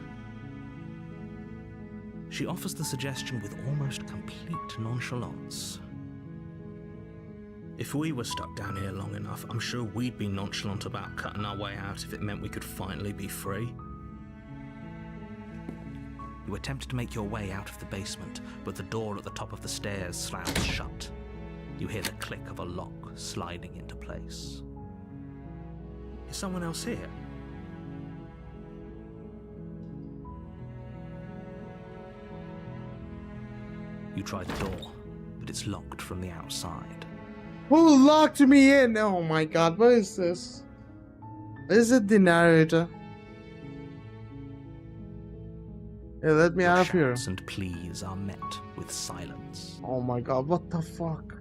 She offers the suggestion with almost complete nonchalance. If we were stuck down here long enough, I'm sure we'd be nonchalant about cutting our way out if it meant we could finally be free. You attempt to make your way out of the basement, but the door at the top of the stairs slams shut. You hear the click of a lock sliding into place. Is someone else here? You try the door, but it's locked from the outside.
Who locked me in? Oh my god, what is this? Is it the narrator? Yeah, let me out of here.
Shouts and pleas are met with silence.
Oh my god, what the fuck?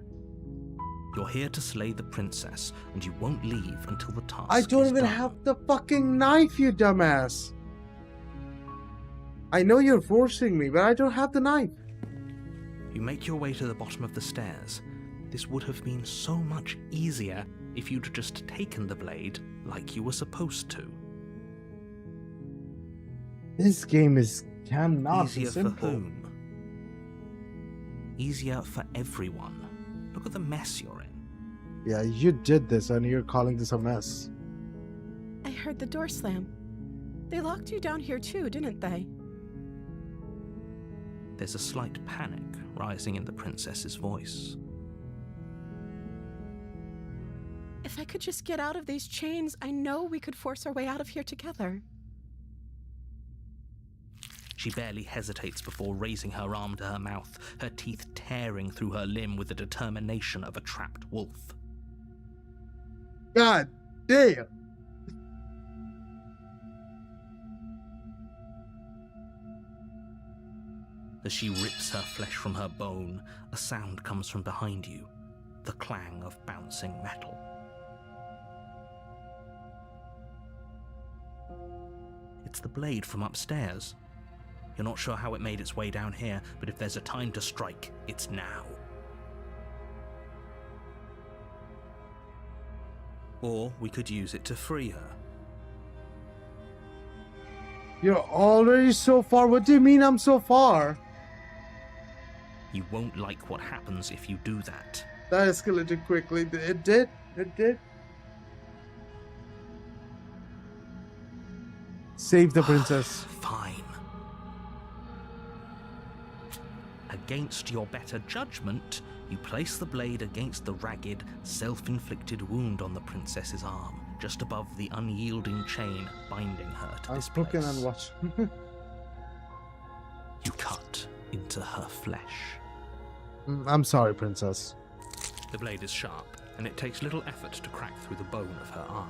You're here to slay the princess, and you won't leave until the task
I don't
is
even
done.
have the fucking knife, you dumbass. I know you're forcing me, but I don't have the knife.
You make your way to the bottom of the stairs. This would have been so much easier if you'd just taken the blade like you were supposed to.
This game cannot be
Easier for
simple.
whom? Easier for everyone. Look at the mess you're in.
Yeah, you did this and you're calling this a mess.
I heard the door slam. They locked you down here too, didn't they?
There's a slight panic rising in the princess's voice.
If I could just get out of these chains, I know we could force our way out of here together.
She barely hesitates before raising her arm to her mouth, her teeth tearing through her limb with the determination of a trapped wolf.
God damn.
As she rips her flesh from her bone, a sound comes from behind you, the clang of bouncing metal. It's the blade from upstairs. You're not sure how it made its way down here, but if there's a time to strike, it's now. Or we could use it to free her.
You're already so far. What do you mean I'm so far?
You won't like what happens if you do that.
That escalated quickly. It did. It did. Save the princess.
Fine. Against your better judgment, you place the blade against the ragged, self-inflicted wound on the princess's arm, just above the unyielding chain binding her to
I'm
this
spoken
place.
and watch.
You cut into her flesh.
I'm sorry, princess.
The blade is sharp, and it takes little effort to crack through the bone of her arm.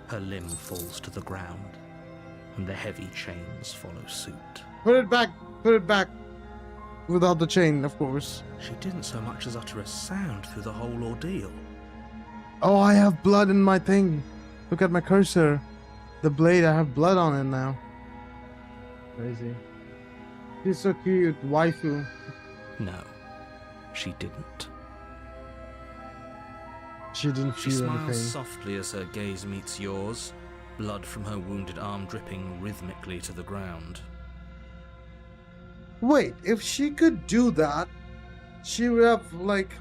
Her limb falls to the ground, and the heavy chains follow suit.
Put it back. Put it back. Without the chain, of course.
She didn't so much as utter a sound through the whole ordeal.
Oh, I have blood in my thing. Look at my cursor. The blade, I have blood on it now. Crazy. She's so cute, waifu.
No, she didn't.
She didn't
She
feel
smiles
anything.
softly as her gaze meets yours, blood from her wounded arm dripping rhythmically to the ground.
Wait, if she could do that, she would have, like,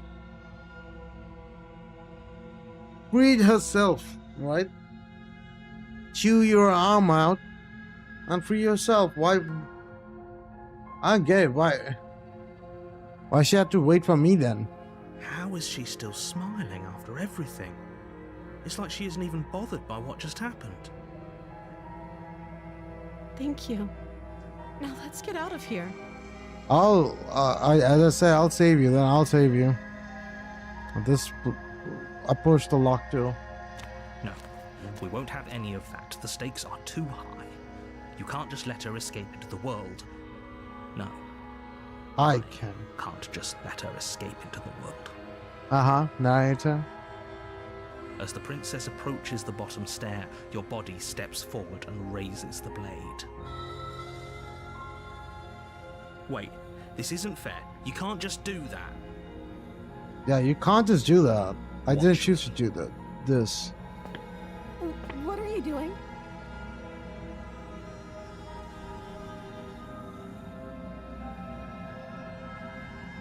freed herself, right? Chew your arm out and free yourself. Why? I get it. Why she had to wait for me then?
How is she still smiling after everything? It's like she isn't even bothered by what just happened.
Thank you. Now let's get out of here.
As I say, I'll save you. Then I'll save you. I pushed the lock too.
No, we won't have any of that. The stakes are too high. You can't just let her escape into the world. No,
I can.
can't just let her escape into the world.
Narrator.
As the princess approaches the bottom stair, your body steps forward and raises the blade. Wait, this isn't fair. You can't just do that.
Yeah, you can't just do that. I
Watch.
didn't choose to do that. This.
What are you doing?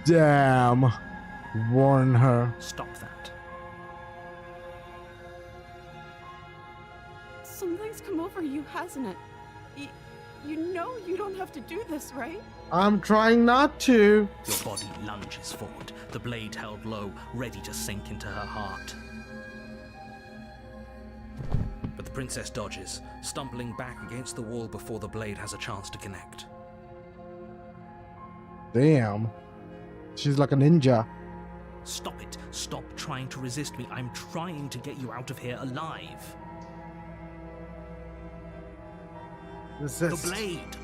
Damn. Warn her.
Stop that.
Something's come over you, hasn't it? You know you don't have to do this, right?
I'm trying not to.
Your body lunges forward, the blade held low, ready to sink into her heart. But the princess dodges, stumbling back against the wall before the blade has a chance to connect.
Damn. She's like a ninja.
Stop it. Stop trying to resist me. I'm trying to get you out of here alive.
Resist.
The blade.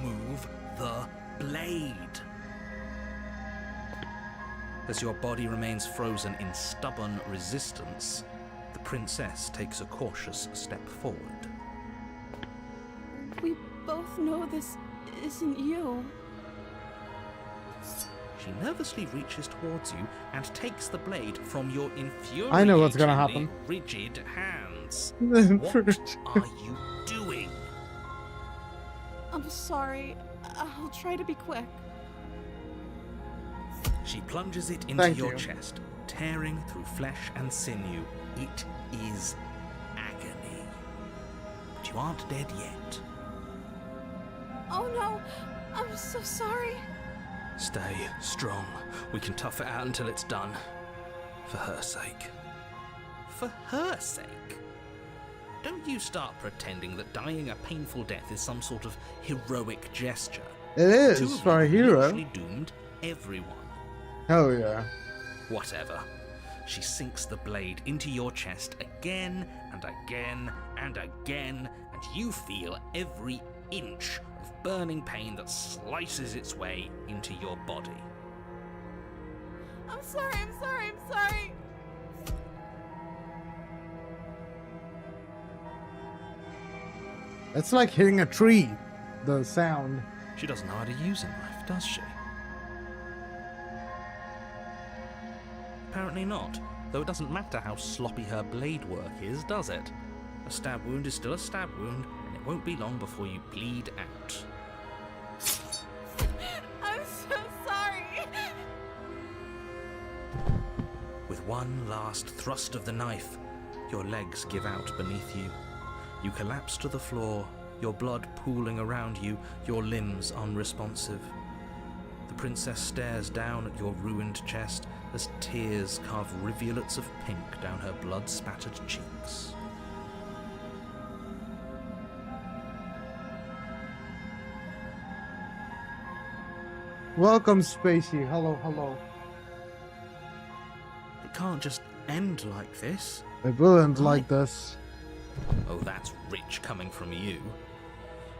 Move the blade. As your body remains frozen in stubborn resistance, the princess takes a cautious step forward.
We both know this isn't you.
She nervously reaches towards you and takes the blade from your infuriatingly
I know what's gonna happen.
rigid hands. What are you doing?
I'm sorry. I'll try to be quick.
She plunges it into
Thank
your
you.
chest, tearing through flesh and sinew. It is agony. But you aren't dead yet.
Oh no! I'm so sorry.
Stay strong. We can tough it out until it's done. For her sake. For her sake? Don't you start pretending that dying a painful death is some sort of heroic gesture.
It
Two
is
of
for a
you
hero.
literally doomed everyone.
Hell yeah.
Whatever. She sinks the blade into your chest again and again and again, and you feel every inch of burning pain that slices its way into your body.
I'm sorry. I'm sorry.
It's like hitting a tree. The sound.
She doesn't know how to use a knife, does she? Apparently not, though it doesn't matter how sloppy her blade work is, does it? A stab wound is still a stab wound, and it won't be long before you bleed out.
I'm so sorry.
With one last thrust of the knife, your legs give out beneath you. You collapse to the floor, your blood pooling around you, your limbs unresponsive. The princess stares down at your ruined chest as tears carve rivulets of pink down her blood-spattered cheeks.
Welcome, Spacey. Hello.
It can't just end like this.
It will end like this.
Oh, that's rich coming from you.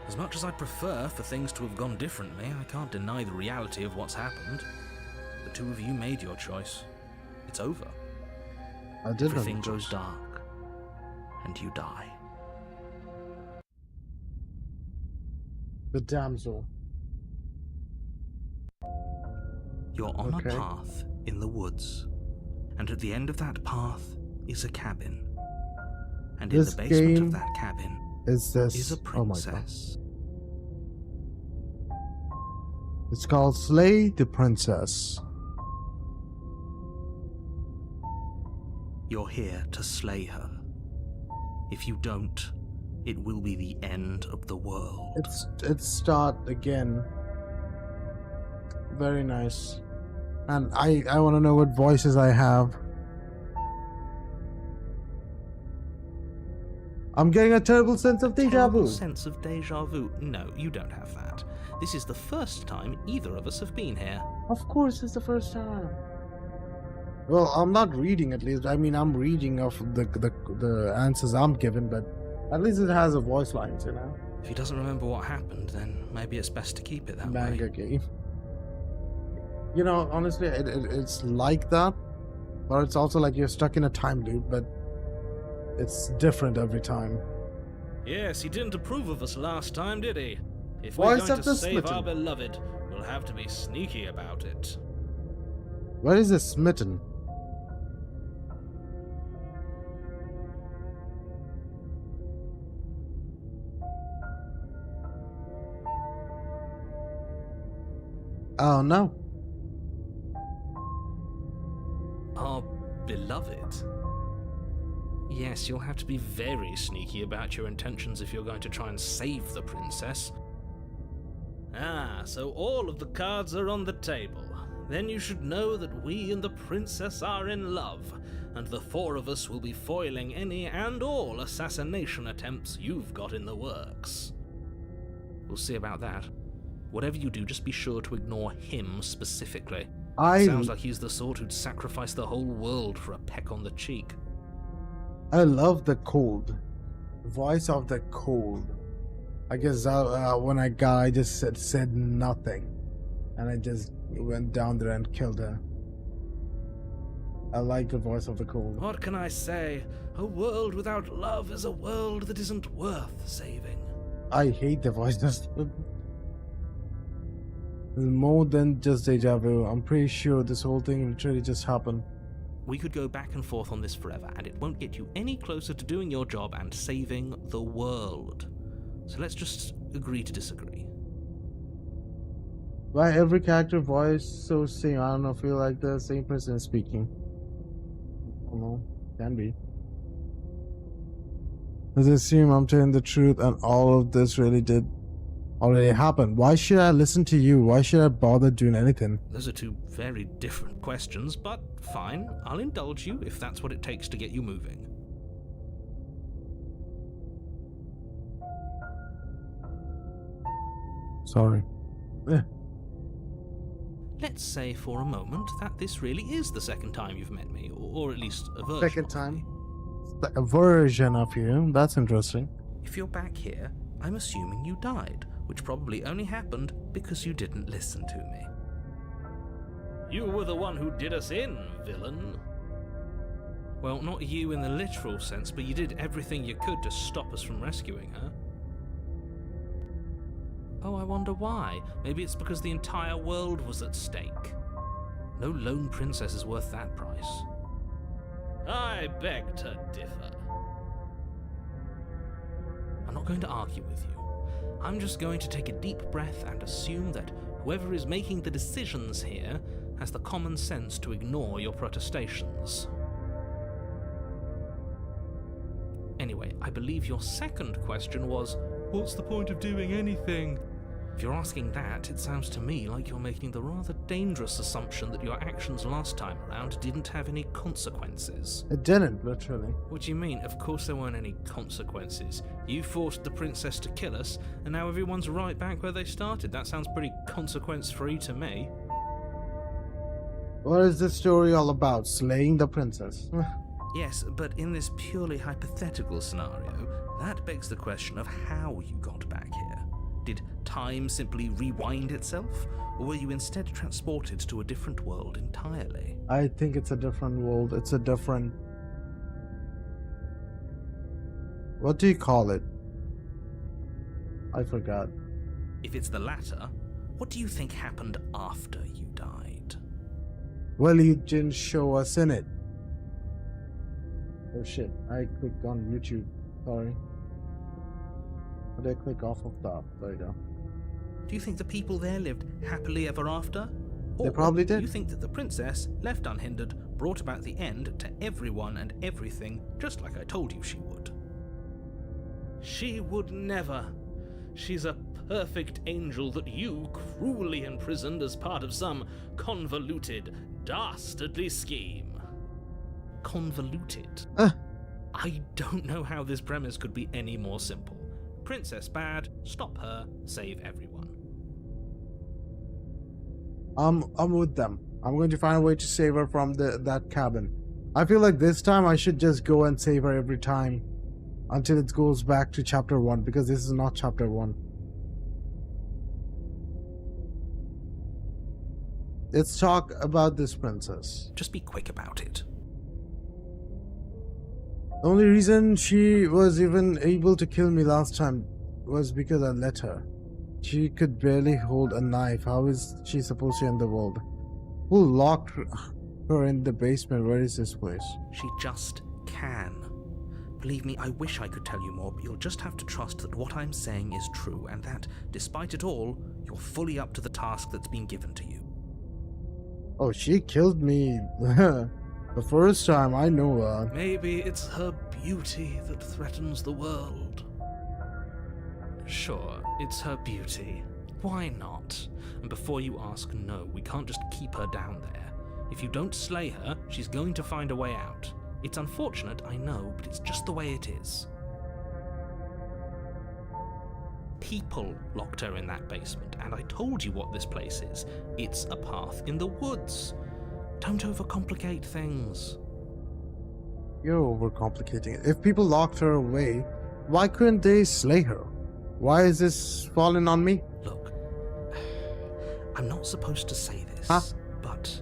As much as I'd prefer for things to have gone differently, I can't deny the reality of what's happened. The two of you made your choice. It's over.
I did.
Everything goes dark, and you die.
The damsel.
You're on
Okay.
a path in the woods, and at the end of that path is a cabin. And in
This
the basement
game
of that cabin
Is this?
is a
Oh my god!
princess.
It's called Slay the Princess.
You're here to slay her. If you don't, it will be the end of the world.
It's start again. Very nice. And I want to know what voices I have. I'm getting a terrible sense of deja
Terrible
vu.
sense of deja vu. No, you don't have that. This is the first time either of us have been here.
Of course, it's the first time. Well, I'm not reading at least. I mean, I'm reading of the answers I'm given, but at least it has a voice lines, you know.
If he doesn't remember what happened, then maybe it's best to keep it that
Manga
way.
game. You know, honestly, it's like that, but it's also like you're stuck in a time loop, but it's different every time.
Yes, he didn't approve of us last time, did he? If
Why
we're
is
going
that
to
the
save
smitten?
our beloved, we'll have to be sneaky about it.
Where is this smitten? Oh no.
Our beloved? Yes, you'll have to be very sneaky about your intentions if you're going to try and save the princess. Ah, so all of the cards are on the table. Then you should know that we and the princess are in love, and the four of us will be foiling any and all assassination attempts you've got in the works. We'll see about that. Whatever you do, just be sure to ignore him specifically. Sounds like he's the sort who'd sacrifice the whole world for a peck on the cheek.
I love the cold. Voice of the cold. I guess when I just said nothing. And I just went down there and killed her. I like the voice of the cold.
What can I say? A world without love is a world that isn't worth saving.
I hate the voice. There's more than just deja vu. I'm pretty sure this whole thing literally just happened.
We could go back and forth on this forever, and it won't get you any closer to doing your job and saving the world. So let's just agree to disagree.
Why every character voice so same? I don't know, feel like the same person is speaking. I don't know. Can be. Let's assume I'm telling the truth and all of this really already happened. Why should I listen to you? Why should I bother doing anything?
Those are two very different questions, but fine, I'll indulge you if that's what it takes to get you moving.
Sorry.
Let's say for a moment that this really is the second time you've met me, or at least a version
Second
of
time?
me.
A version of you. That's interesting.
If you're back here, I'm assuming you died, which probably only happened because you didn't listen to me. You were the one who did us in, villain. Well, not you in the literal sense, but you did everything you could to stop us from rescuing her. Oh, I wonder why. Maybe it's because the entire world was at stake. No lone princess is worth that price. I beg to differ. I'm not going to argue with you. I'm just going to take a deep breath and assume that whoever is making the decisions here has the common sense to ignore your protestations. Anyway, I believe your second question was, what's the point of doing anything? If you're asking that, it sounds to me like you're making the rather dangerous assumption that your actions last time around didn't have any consequences.
It didn't, literally.
What do you mean? Of course there weren't any consequences. You forced the princess to kill us, and now everyone's right back where they started. That sounds pretty consequence-free to me.
What is this story all about? Slaying the princess?
Yes, but in this purely hypothetical scenario, that begs the question of how you got back here. time simply rewind itself? Or were you instead transported to a different world entirely?
I think it's a different world. It's a different... What do you call it? I forgot.
If it's the latter, what do you think happened after you died?
Well, you didn't show us in it. Oh shit, I clicked on YouTube. Sorry. But I click off of that. There you go.
Do you think the people there lived happily ever after? Or
They probably
do
did.
you think that the princess, left unhindered, brought about the end to everyone and everything, just like I told you she would? She would never. She's a perfect angel that you cruelly imprisoned as part of some convoluted, dastardly scheme. Convoluted? I don't know how this premise could be any more simple. Princess bad, stop her, save everyone.
I'm with them. I'm going to find a way to save her from that cabin. I feel like this time I should just go and save her every time until it goes back to chapter 1, because this is not chapter 1. Let's talk about this princess.
Just be quick about it.
The only reason she was even able to kill me last time was because I let her. She could barely hold a knife. How is she supposed to end the world? Who locked her in the basement? Where is this place?
She just can. Believe me, I wish I could tell you more, but you'll just have to trust that what I'm saying is true, and that, despite it all, you're fully up to the task that's been given to you.
Oh, she killed me the first time, I know that.
Maybe it's her beauty that threatens the world. Sure, it's her beauty. Why not? And before you ask, no, we can't just keep her down there. If you don't slay her, she's going to find a way out. It's unfortunate, I know, but it's just the way it is. People locked her in that basement, and I told you what this place is. It's a path in the woods. Don't overcomplicate things.
You're overcomplicating it. If people locked her away, why couldn't they slay her? Why is this falling on me?
Look, I'm not supposed to say this, but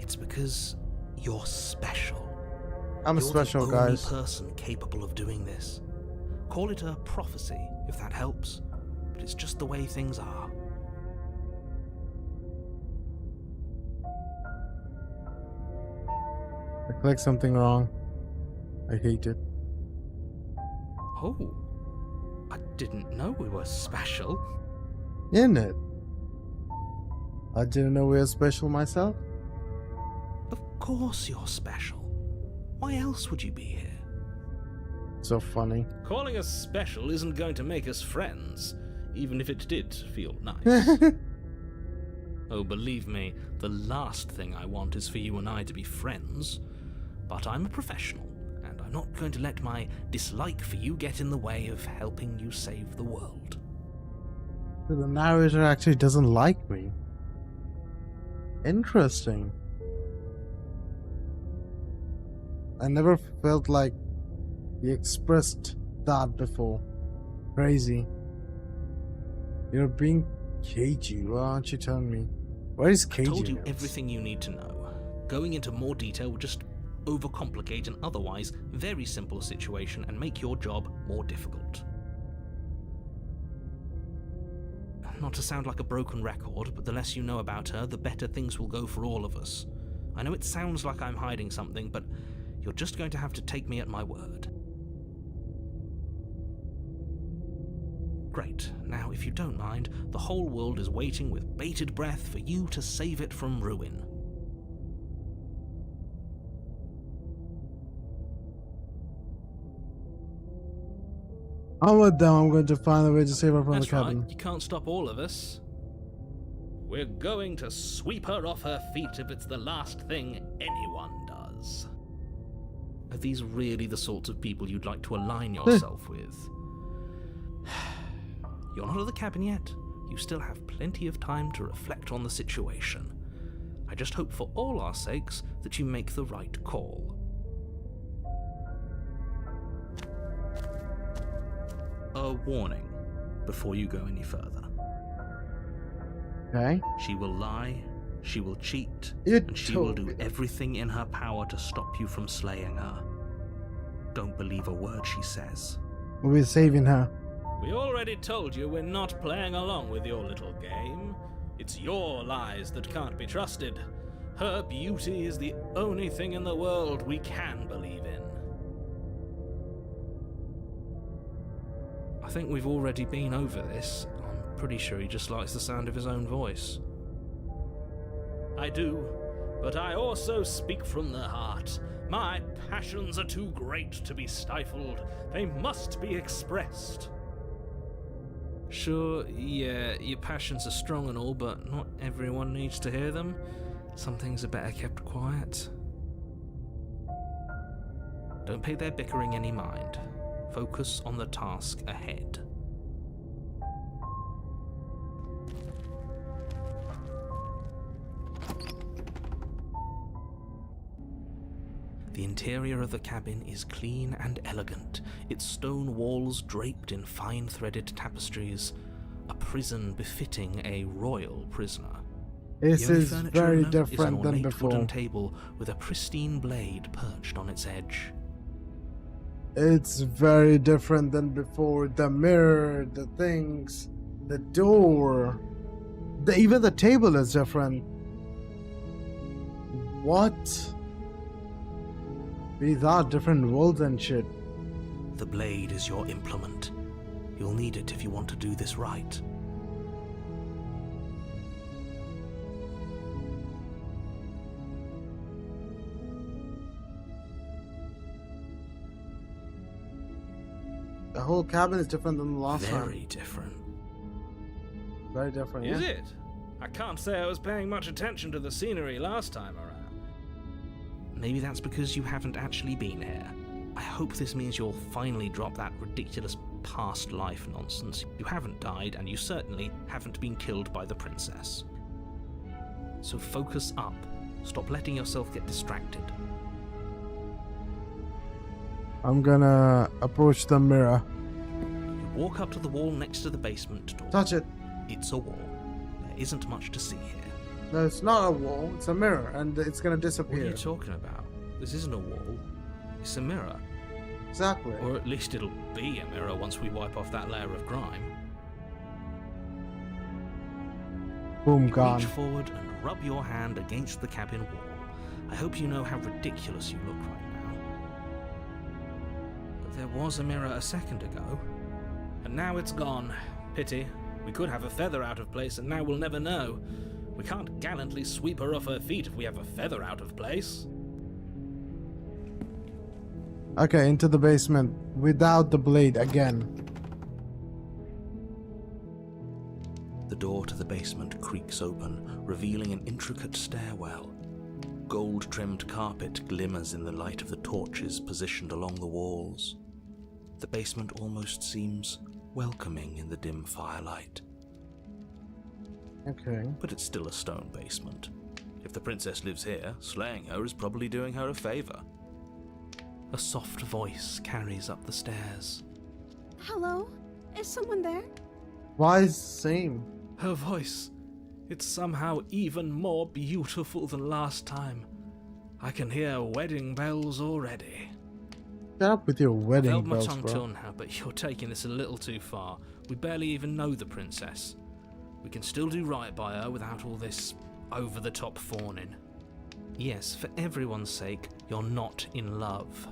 it's because you're special.
I'm
You're
special,
the only
guys.
person capable of doing this. Call it a prophecy, if that helps, but it's just the way things are.
I clicked something wrong. I hate it.
Oh, I didn't know we were special.
Isn't it? I didn't know we were special myself.
Of course you're special. Why else would you be here?
So funny.
Calling us special isn't going to make us friends, even if it did feel nice. Oh, believe me, the last thing I want is for you and I to be friends. But I'm a professional, and I'm not going to let my dislike for you get in the way of helping you save the world.
The narrator actually doesn't like me. Interesting. I never felt like he expressed that before. Crazy. You're being cagey. Why aren't you telling me? Where is
I
cagey?
told you everything you need to know. Going into more detail would just overcomplicate an otherwise very simple situation and make your job more difficult. Not to sound like a broken record, but the less you know about her, the better things will go for all of us. I know it sounds like I'm hiding something, but you're just going to have to take me at my word. Great. Now, if you don't mind, the whole world is waiting with bated breath for you to save it from ruin.
I'm with them. I'm going to find a way to save her from
That's
the cabin.
right, you can't stop all of us. We're going to sweep her off her feet if it's the last thing anyone does. Are these really the sorts of people you'd like to align yourself with? You're not at the cabin yet. You still have plenty of time to reflect on the situation. I just hope for all our sakes that you make the right call. A warning before you go any further.
Okay.
She will lie, she will cheat,
You
and she will
told
do
me that.
everything in her power to stop you from slaying her. Don't believe a word she says.
We're saving her.
We already told you we're not playing along with your little game. It's your lies that can't be trusted. Her beauty is the only thing in the world we can believe in.
I think we've already been over this. I'm pretty sure he just likes the sound of his own voice.
I do, but I also speak from the heart. My passions are too great to be stifled. They must be expressed.
Sure, yeah, your passions are strong and all, but not everyone needs to hear them. Some things are better kept quiet. Don't pay their bickering any mind. Focus on the task ahead. The interior of the cabin is clean and elegant, its stone walls draped in fine threaded tapestries, a prison befitting a royal prisoner.
This
The only
is
furniture
very
of note is an
different than
ornate
before.
wooden table with a pristine blade perched on its edge.
It's very different than before. The mirror, the things, the door, even the table is different. What? These are different worlds and shit.
The blade is your implement. You'll need it if you want to do this right.
The whole cabin is different than the last time.
Very different.
Very different,
Is
yeah?
it? I can't say I was paying much attention to the scenery last time around.
Maybe that's because you haven't actually been here. I hope this means you'll finally drop that ridiculous past life nonsense. You haven't died, and you certainly haven't been killed by the princess. So focus up. Stop letting yourself get distracted.
I'm gonna approach the mirror.
You walk up to the wall next to the basement door.
Touch it.
It's a wall. There isn't much to see here.
No, it's not a wall. It's a mirror, and it's gonna
What are
disappear.
you talking about? This isn't a wall. It's a mirror.
Exactly.
Or at least it'll be a mirror once we wipe off that layer of grime.
Boom,
You
gone.
reach forward and rub your hand against the cabin wall. I hope you know how ridiculous you look right now. But there was a mirror a second ago.
And now it's gone. Pity. We could have a feather out of place, and now we'll never know. We can't gallantly sweep her off her feet if we have a feather out of place.
Okay, into the basement without the blade again.
The door to the basement creaks open, revealing an intricate stairwell. Gold-trimmed carpet glimmers in the light of the torches positioned along the walls. The basement almost seems welcoming in the dim firelight.
Okay.
But it's still a stone basement. If the princess lives here, slaying her is probably doing her a favor. A soft voice carries up the stairs.
Hello? Is someone there?
Why is the same?
Her voice. It's somehow even more beautiful than last time. I can hear wedding bells already.
Shut up with your
I've
wedding
held my
bells,
tongue
bro.
till now, but you're taking this a little too far. We barely even know the princess. We can still do right by her without all this over-the-top fawning. Yes, for everyone's sake, you're not in love.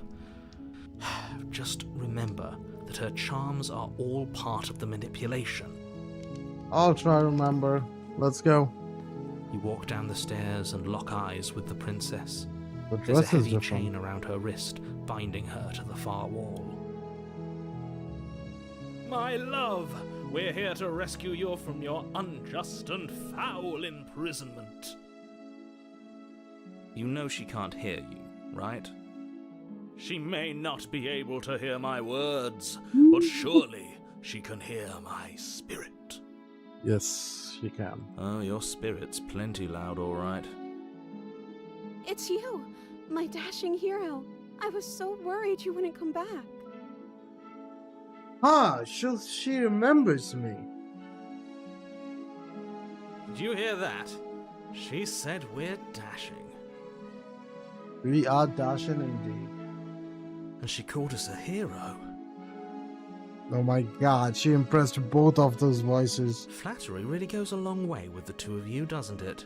Just remember that her charms are all part of the manipulation.
I'll try to remember. Let's go.
You walk down the stairs and lock eyes with the princess.
The
There's a
dress is
heavy
different.
chain around her wrist, binding her to the far wall.
My love, we're here to rescue you from your unjust and foul imprisonment.
You know she can't hear you, right?
She may not be able to hear my words, but surely she can hear my spirit.
Yes, she can.
Oh, your spirit's plenty loud, all right.
It's you, my dashing hero. I was so worried you wouldn't come back.
Ah, she remembers me.
Did you hear that? She said we're dashing.
We are dashing indeed.
And she called us a hero.
Oh my god, she impressed both of those voices.
Flattery really goes a long way with the two of you, doesn't it?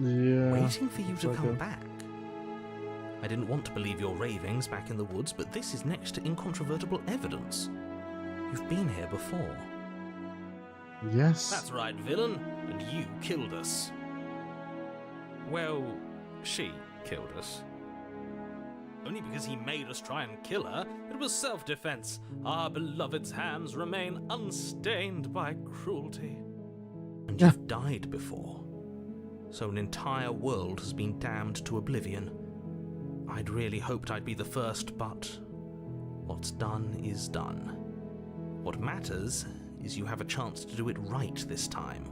Yeah.
Waiting for you
it's
to come
okay.
back. I didn't want to believe your ravings back in the woods, but this is next to incontrovertible evidence. You've been here before.
Yes.
That's right, villain. And you killed us. Well, she killed us. Only because he made us try and kill her. It was self-defense. Our beloved's hands remain unstained by cruelty.
And you've died before. So an entire world has been damned to oblivion. I'd really hoped I'd be the first, but what's done is done. What matters is you have a chance to do it right this time.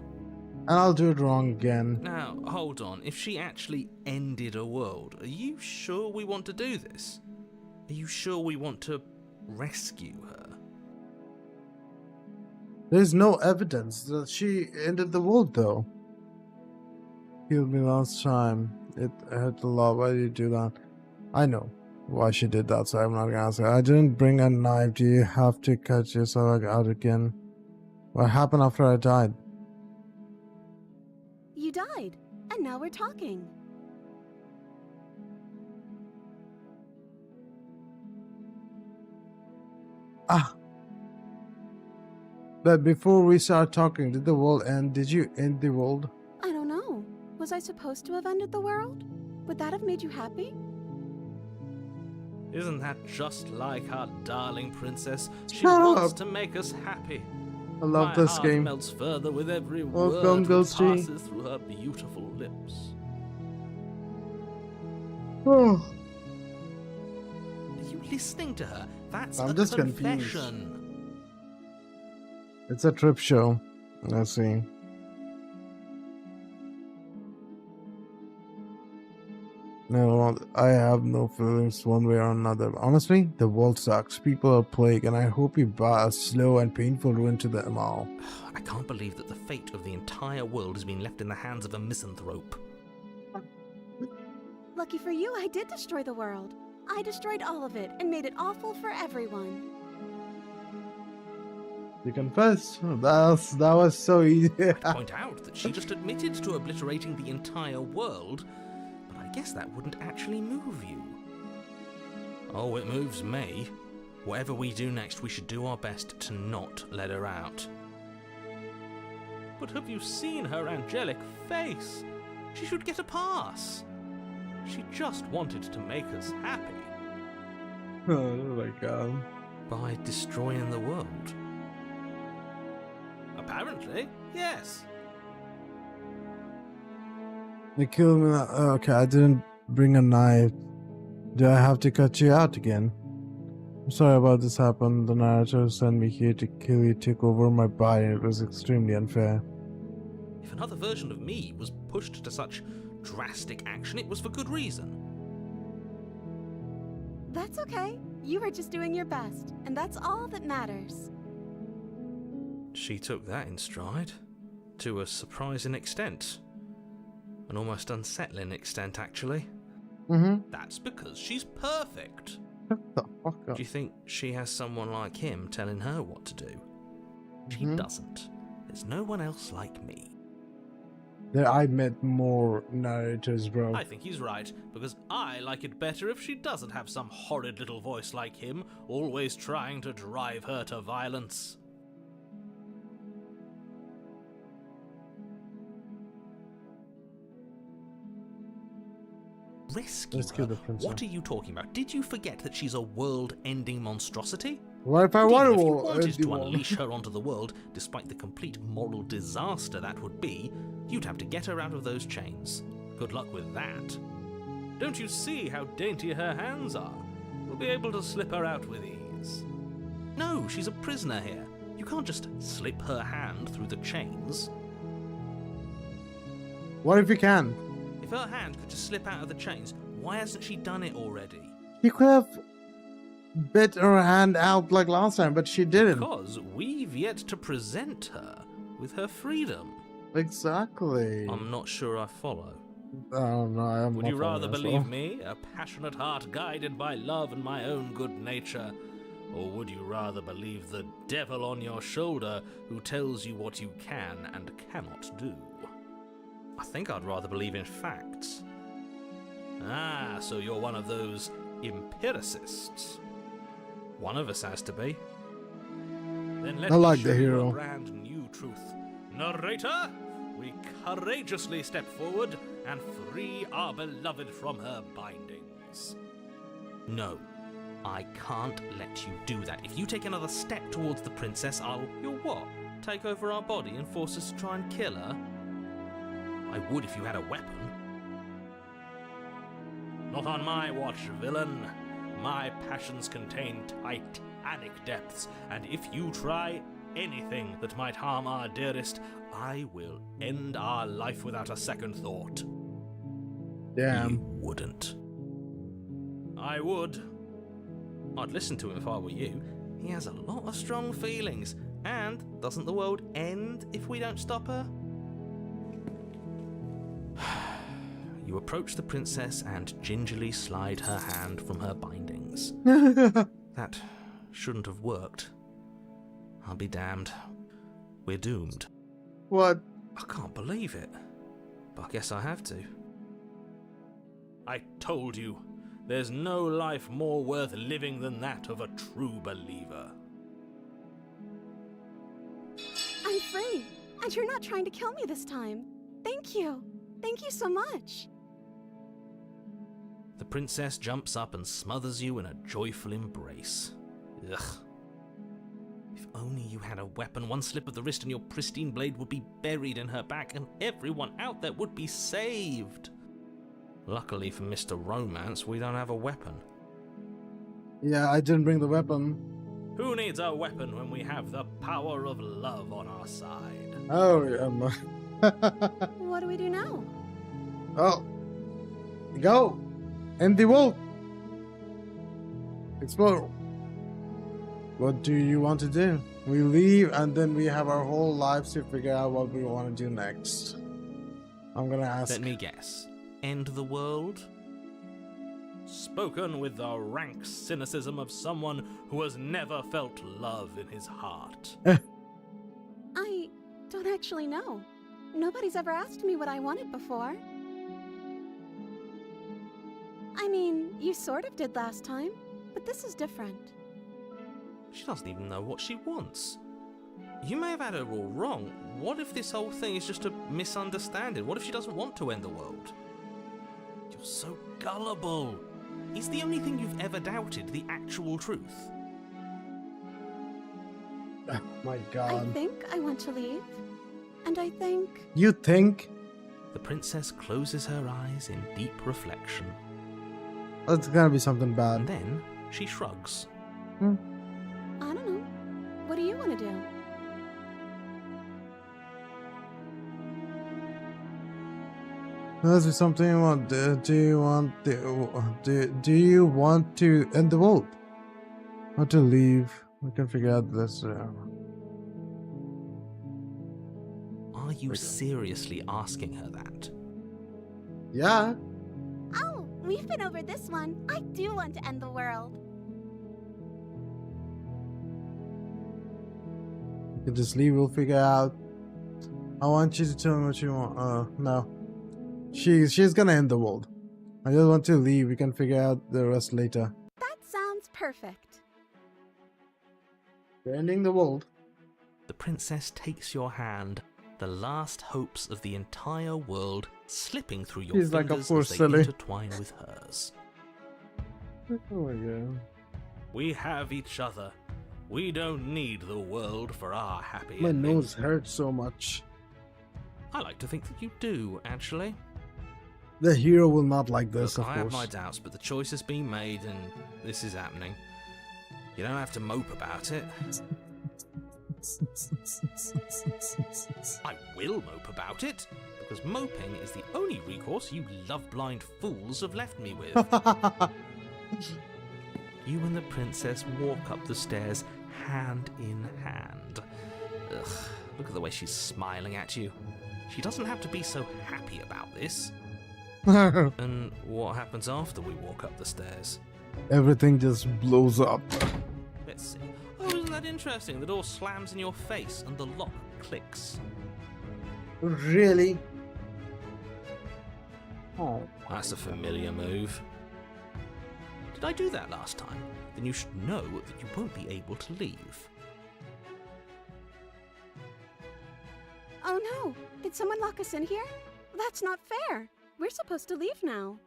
And I'll do it wrong again.
Now, hold on. If she actually ended a world, are you sure we want to do this? Are you sure we want to rescue her?
There's no evidence that she ended the world, though. Killed me last time. It hurt a lot. Why did you do that? I know why she did that, so I'm not gonna say. I didn't bring a knife. Do you have to cut yourself out again? What happened after I died?
You died, and now we're talking.
Ah. But before we start talking, did the world end? Did you end the world?
I don't know. Was I supposed to have ended the world? Would that have made you happy?
Isn't that just like our darling princess? She
Shut
wants
up.
to make us happy.
I love
My
this
heart
game.
melts further with every
Welcome,
word that
Ghosty.
passes through her beautiful lips.
Oh.
Are you listening to her? That's
I'm
a
just
confession.
It's a trip show. Let's see. No, I have no feelings one way or another. Honestly, the world sucks. People are plague, and I hope you buy a slow and painful ruin to them all.
I can't believe that the fate of the entire world has been left in the hands of a misanthrope.
Lucky for you, I did destroy the world. I destroyed all of it and made it awful for everyone.
You confess? That was so easy.
Point out that she just admitted to obliterating the entire world, but I guess that wouldn't actually move you. Oh, it moves me. Whatever we do next, we should do our best to not let her out.
But have you seen her angelic face? She should get a pass. She just wanted to make us happy.
Oh my god.
By destroying the world.
Apparently, yes.
They killed me. Okay, I didn't bring a knife. Do I have to cut you out again? I'm sorry about this happened. The narrator sent me here to kill you, took over my body, and it was extremely unfair.
If another version of me was pushed to such drastic action, it was for good reason.
That's okay. You were just doing your best, and that's all that matters.
She took that in stride. To a surprising extent. An almost unsettling extent, actually.
Mm-hmm.
That's because she's perfect.
Shut the fuck up.
Do you think she has someone like him telling her what to do? She doesn't. There's no one else like me.
I met more narrators, bro.
I think he's right, because I like it better if she doesn't have some horrid little voice like him, always trying to drive her to violence.
Rescue
Rescue
her?
the princess.
What are you talking about? Did you forget that she's a world-ending monstrosity?
What if I
And
want
even if you
to
wanted to unleash her onto the world, despite the complete moral disaster that would be, you'd have to get her out of those chains.
Good luck with that. Don't you see how dainty her hands are? We'll be able to slip her out with ease.
No, she's a prisoner here. You can't just slip her hand through the chains.
What if you can?
If her hand could just slip out of the chains, why hasn't she done it already?
You could have bit her hand out like last time, but she didn't.
Because we've yet to present her with her freedom.
Exactly.
I'm not sure I follow.
I don't know. I'm
Would
not
you rather
following as
believe
well.
me, a passionate heart guided by love and my own good nature? Or would you rather believe the devil on your shoulder who tells you what you can and cannot do? I think I'd rather believe in facts. Ah, so you're one of those empiricists. One of us has to be. Then let
I
me
like
show
the
you
hero.
a brand new truth. Narrator, we courageously step forward and free our beloved from her bindings. No, I can't let you do that. If you take another step towards the princess, You'll what? Take over our body and force us to try and kill her? I would if you had a weapon. Not on my watch, villain. My passions contain titanic depths, and if you try anything that might harm our dearest, I will end our life without a second thought.
Damn.
You wouldn't. I would. I'd listen to him if I were you. He has a lot of strong feelings, and doesn't the world end if we don't stop her? You approach the princess and gingerly slide her hand from her bindings. That shouldn't have worked. I'll be damned. We're doomed.
What?
I can't believe it. But I guess I have to. I told you, there's no life more worth living than that of a true believer.
I'm free, and you're not trying to kill me this time. Thank you. Thank you so much.
The princess jumps up and smothers you in a joyful embrace. Ugh. If only you had a weapon, one slip of the wrist and your pristine blade would be buried in her back and everyone out there would be saved. Luckily for Mr. Romance, we don't have a weapon.
Yeah, I didn't bring the weapon.
Who needs a weapon when we have the power of love on our side?
Oh,
What do we do now?
oh. Go. And the wolf. Explore. What do you want to do? We leave and then we have our whole lives to figure out what we want to do next. I'm gonna ask.
Let me guess. End the world? Spoken with the rank cynicism of someone who has never felt love in his heart.
I don't actually know. Nobody's ever asked me what I wanted before. I mean, you sort of did last time, but this is different.
She doesn't even know what she wants. You may have had her all wrong. What if this whole thing is just a misunderstanding? What if she doesn't want to end the world? You're so gullible. Is the only thing you've ever doubted the actual truth?
Oh my
I
god.
think I want to leave. And I think...
You think?
The princess closes her eyes in deep reflection.
That's gonna be something
And
bad.
then she shrugs.
I don't know. What do you want to do?
That's something you want. Do you want to end the world? Or to leave? We can figure out this.
Are you seriously asking her that?
Yeah.
Oh, we've been over this one. I do want to end the world.
You can just leave. We'll figure out. I want you to tell me what you want. No. She's gonna end the world. I just want to leave. We can figure out the rest later.
That sounds perfect.
We're ending the world.
The princess takes your hand, the last hopes of the entire world slipping through your
She's like, of
fingers
course,
as they
silly.
intertwine with hers.
Oh my god.
We have each other. We don't need the world for our happy
My
ending.
nose hurts so much.
I like to think that you do, actually.
The hero will not like this,
Look,
of
I have my
course.
doubts, but the choice has been made and this is happening. You don't have to mope about it. I will mope about it, because moping is the only recourse you love-blind fools have left me with. You and the princess walk up the stairs hand in hand. Ugh, look at the way she's smiling at you.
She doesn't have to be so happy about this. And what happens after we walk up the stairs?
Everything just blows up.
Let's see. Oh, isn't that interesting? The door slams in your face and the lock clicks.
Really? Oh,
That's a familiar move. Did I do that last time? Then you should know that you won't be able to leave.
Oh no! Did someone lock us in here? That's not fair. We're supposed to leave now.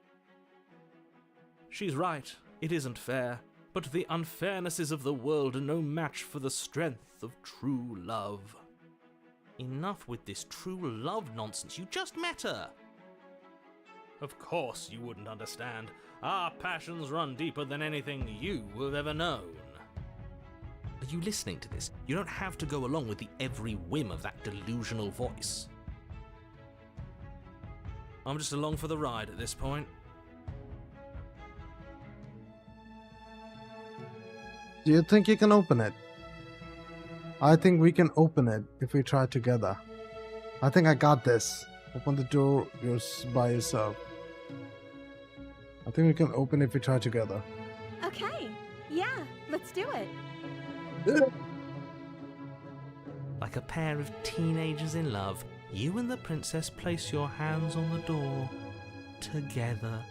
She's right. It isn't fair. But the unfairnesses of the world are no match for the strength of true love.
Enough with this true love nonsense. You just met her.
Of course you wouldn't understand. Our passions run deeper than anything you have ever known.
Are you listening to this? You don't have to go along with the every whim of that delusional voice.
I'm just along for the ride at this point.
do you think you can open it? I think we can open it if we try together. I think I got this. Open the door by yourself. I think we can open it if we try together.
Okay. Yeah, let's do it.
Like a pair of teenagers in love, you and the princess place your hands on the door together.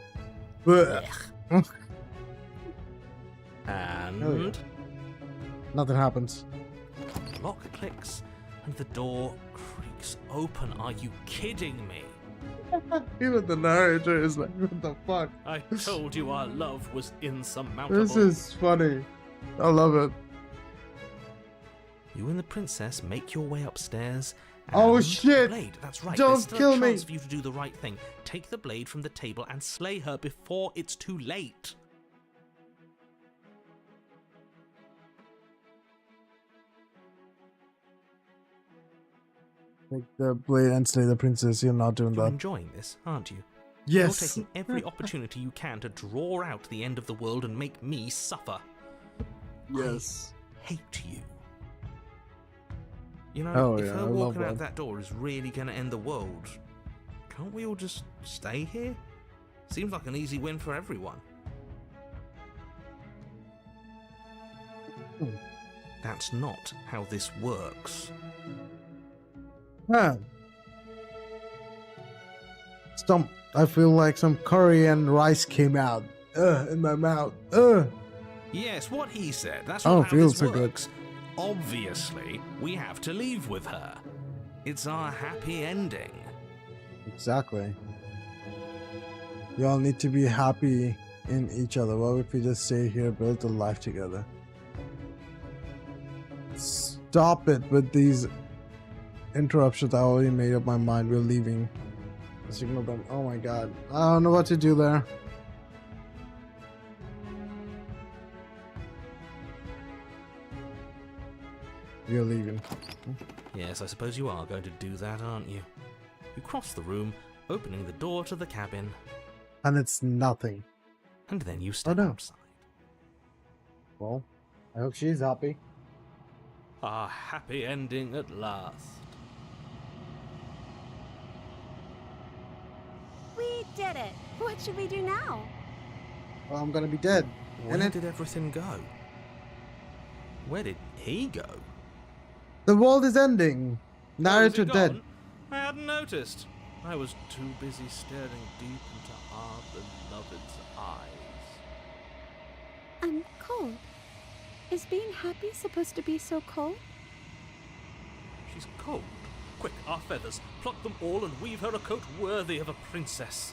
And
Nothing happens.
The lock clicks and the door creaks open. Are you kidding me?
Even the narrator is like, what the fuck?
I told you our love was insurmountable.
This is funny. I love it.
You and the princess make your way upstairs.
Oh,
and
shit!
Blade, that's right.
Don't
There's still
kill
a
me!
chance for you to do the right thing. Take the blade from the table and slay her before it's too late.
Take the blade and slay the princess. You're not doing
You're
that.
enjoying this, aren't you?
Yes.
You're taking every opportunity you can to draw out the end of the world and make me suffer.
Yes.
I hate you. You know,
Oh,
if
yeah,
her
I love
walking out
that.
that door is really going to end the world, can't we all just stay here? Seems like an easy win for everyone. That's not how this works.
Huh. I feel like some curry and rice came out in my mouth.
Yes, what he said. That's
Oh,
not how
feels
this
so good.
works. Obviously, we have to leave with her. It's our happy ending.
Exactly. We all need to be happy in each other. What if we just stay here, build a life together? Stop it with these interruptions. I already made up my mind. We're leaving. Signal them. Oh my god. I don't know what to do there. We're leaving.
Yes, I suppose you are going to do that, aren't you? You cross the room, opening the door to the cabin,
And it's nothing.
and then you step
no.
outside.
Well, I hope she's happy.
Our happy ending at last.
We did it. What should we do now?
Well, I'm gonna be dead.
Where
And
did everything go? Where did he go?
the world is ending.
Oh, is he
Narrator dead.
gone? I hadn't noticed. I was too busy staring deep into our beloved's eyes.
I'm cold. Is being happy supposed to be so cold?
She's cold. Quick, our feathers. Pluck them all and weave her a coat worthy of a princess.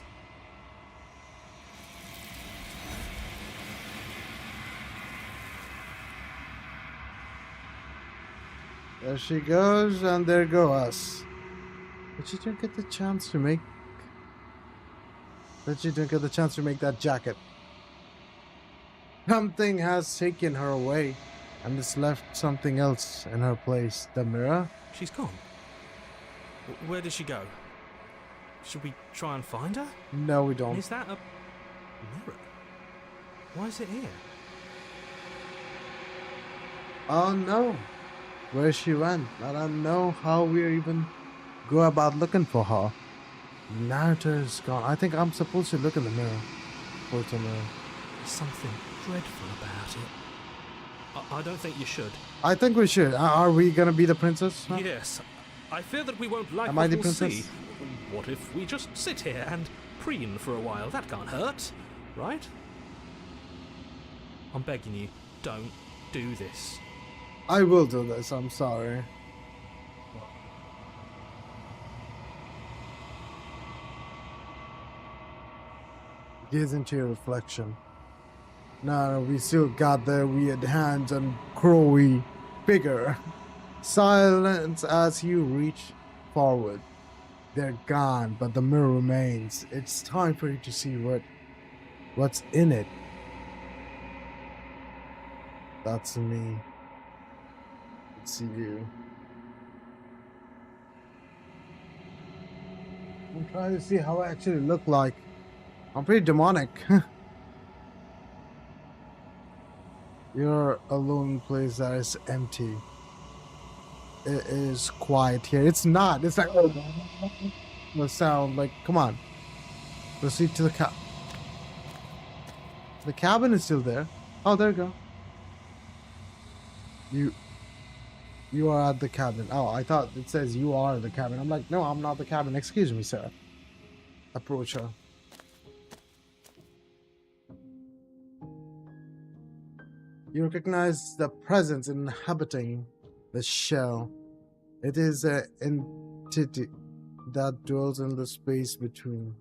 There she goes, and there go us. But she didn't get the chance to make. That she didn't get the chance to make that jacket. Something has taken her away, and has left something else in her place. The mirror?
She's gone. Where did she go? Should we try and find her?
No, we don't.
Is that a mirror? Why is it here?
Oh no. Where she went? I don't know how we're even go about looking for her. Narrator is gone. I think I'm supposed to look in the mirror. Photo mirror.
There's something dreadful about it. I don't think you should.
I think we should. Are we gonna be the princess? Huh?
Yes. I fear that we won't like
Am I
what
the
we'll
princess?
see. What if we just sit here and preen for a while? That can't hurt, right? I'm begging you, don't do this.
I will do this. I'm sorry. Gaze into your reflection. No, we still got their weird hands and crowy figure. Silence as you reach forward. They're gone, but the mirror remains. It's time for you to see what's in it. That's me. It's you. I'm trying to see how I actually look like. I'm pretty demonic. You're alone in a place that is empty. It is quiet here. It's not. It's like, oh, the sound. Like, come on. Proceed to the cabin. The cabin is still there. Oh, there you go. You are at the cabin. Oh, I thought it says you are at the cabin. I'm like, no, I'm not the cabin. Excuse me, sir. Approach her. You recognize the presence inhabiting the shell. It is an entity that dwells in the space between.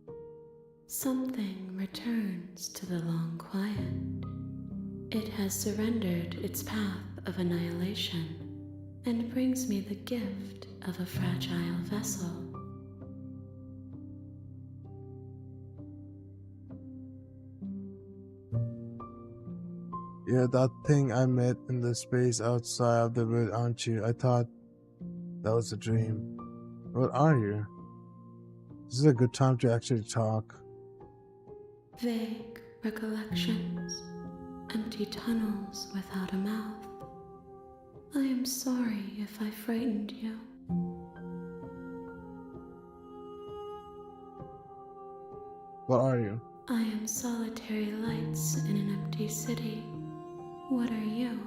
Something returns to the long quiet. It has surrendered its path of annihilation and brings me the gift of a fragile vessel.
You're that thing I met in the space outside of the wood, aren't you? I thought that was a dream. What are you? This is a good time to actually talk.
Vague recollections, empty tunnels without a mouth. I am sorry if I frightened you.
What are you?
I am solitary lights in an empty city. What are you?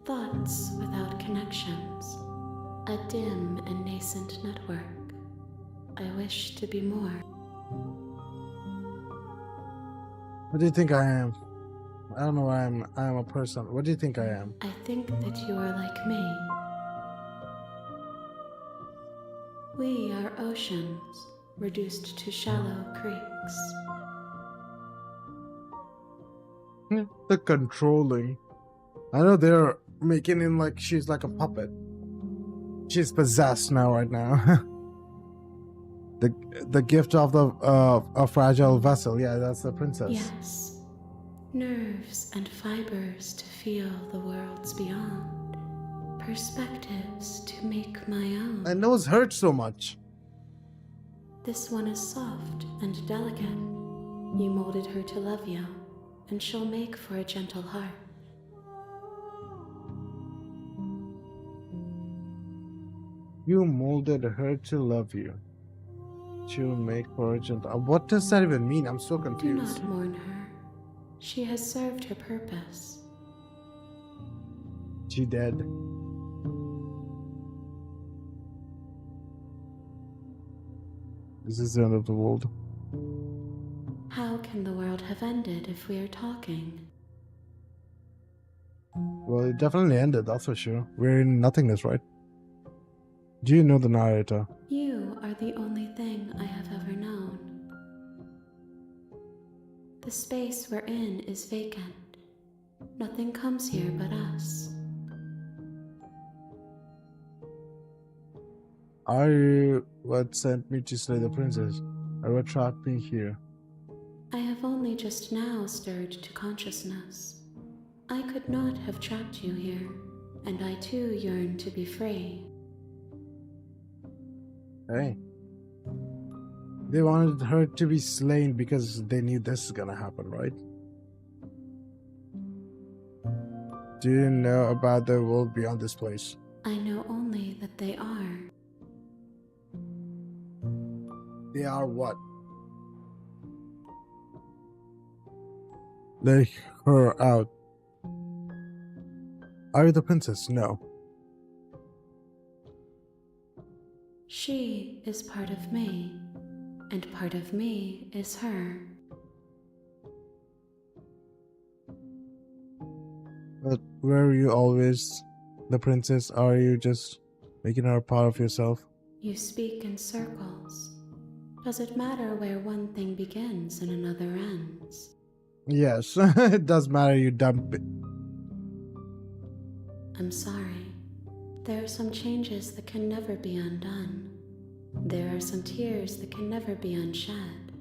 Thoughts without connections. A dim and nascent network. I wish to be more.
What do you think I am? I don't know why I am a person. What do you think I am?
I think that you are like me. We are oceans, reduced to shallow creeks.
The controlling. I know they're making it like she's like a puppet. She's possessed now, right now. the gift of the a fragile vessel. Yeah, that's the princess.
Yes. Nerves and fibers to feel the worlds beyond. Perspectives to make my own.
My nose hurts so much.
This one is soft and delicate. You molded her to love you, and she'll make for a gentle heart.
You molded her to love you. She'll make for a gentle. What does that even mean? I'm so
Do
confused.
not mourn her. She has served her purpose.
She dead. This is the end of the world.
How can the world have ended if we are talking?
Well, it definitely ended, that's for sure. We're in nothingness, right? Do you know the narrator?
You are the only thing I have ever known. The space we're in is vacant. Nothing comes here but us.
Are you what sent me to slay the princess? Or what trapped me here?
I have only just now stirred to consciousness. I could not have trapped you here, and I too yearn to be free.
Hey. They wanted her to be slain because they knew this is gonna happen, right? Do you know about the world beyond this place?
I know only that they are.
They are what? Let her out. Are you the princess? No.
She is part of me, and part of me is her.
But were you always the princess? Are you just making her part of yourself?
You speak in circles. Does it matter where one thing begins and another ends?
Yes, it does matter, you dumb
I'm sorry. There are some changes that can never be undone. There are some tears that can never be unshed.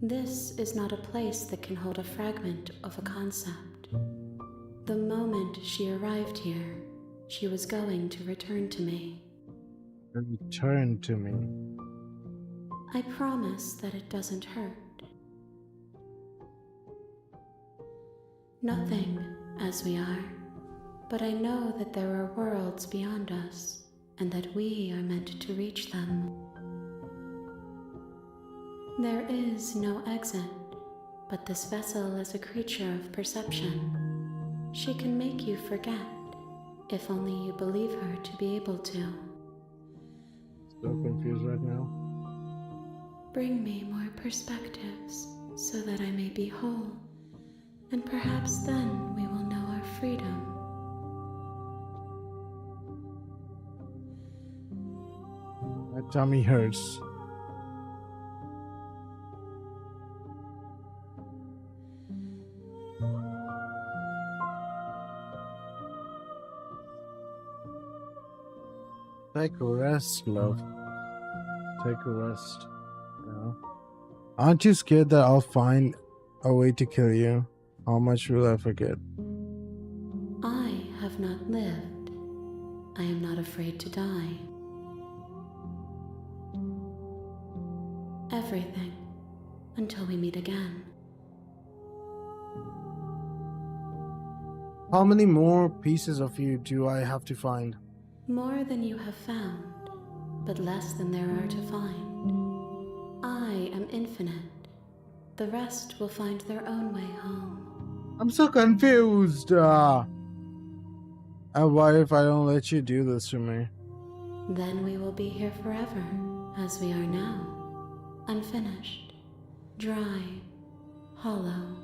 This is not a place that can hold a fragment of a concept. The moment she arrived here, she was going to return to me.
Return to me.
I promise that it doesn't hurt. Nothing, as we are, but I know that there are worlds beyond us, and that we are meant to reach them. There is no exit, but this vessel is a creature of perception. She can make you forget, if only you believe her to be able to.
So confused right now.
Bring me more perspectives, so that I may be whole, and perhaps then we will know our freedom.
My tummy hurts. Take a rest, love. Take a rest. Yeah. Aren't you scared that I'll find a way to kill you? How much will I forget?
I have not lived. I am not afraid to die. Everything, until we meet again.
How many more pieces of you do I have to find?
More than you have found, but less than there are to find. I am infinite. The rest will find their own way home.
I'm so confused. And what if I don't let you do this to me?
Then we will be here forever, as we are now. Unfinished, dry, hollow.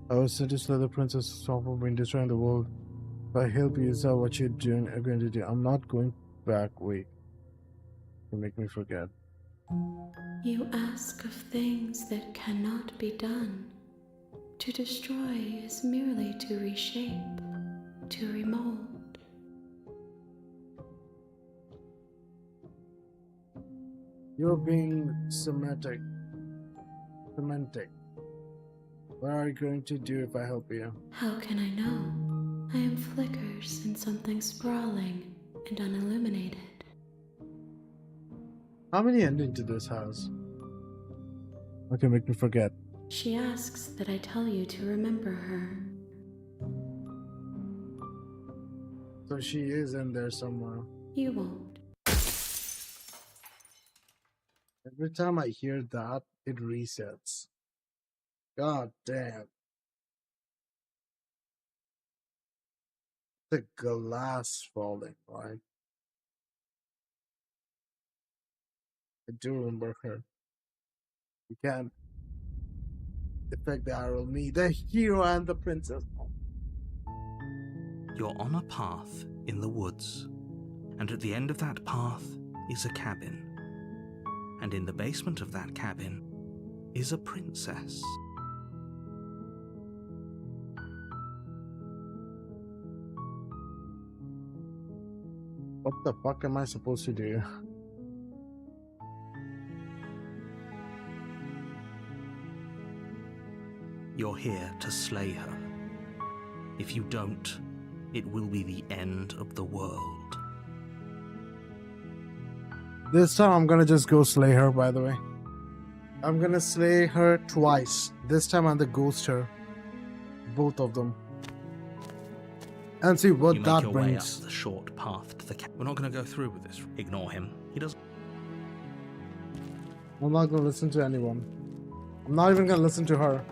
I was sent to slay the princess stop from being destroying the world. If I help you, is that what you're doing? Are going to do? I'm not going back. Wait. You make me forget.
You ask of things that cannot be done. To destroy is merely to reshape, to remold.
You're being semantic. What are you going to do if I help you?
How can I know? I am flickers in something sprawling and unilluminated.
How many endings to this house? Okay, make me forget.
She asks that I tell you to remember her.
So she is in there somewhere.
You won't.
Every time I hear that, it resets. God damn. The glass falling, right? I do remember her. You can't defect the arrow me, the hero and the princess.
You're on a path in the woods, and at the end of that path is a cabin. And in the basement of that cabin is a princess.
What the fuck am I supposed to do?
You're here to slay her. If you don't, it will be the end of the world.
This time I'm gonna just go slay her, by the way. I'm gonna slay her twice. This time I'm the ghost her. Both of them. And see what
You make
that
your way up
brings.
the short path to the We're not going to go through with this. Ignore him. He doesn't.
I'm not gonna listen to anyone. I'm not even gonna listen to her.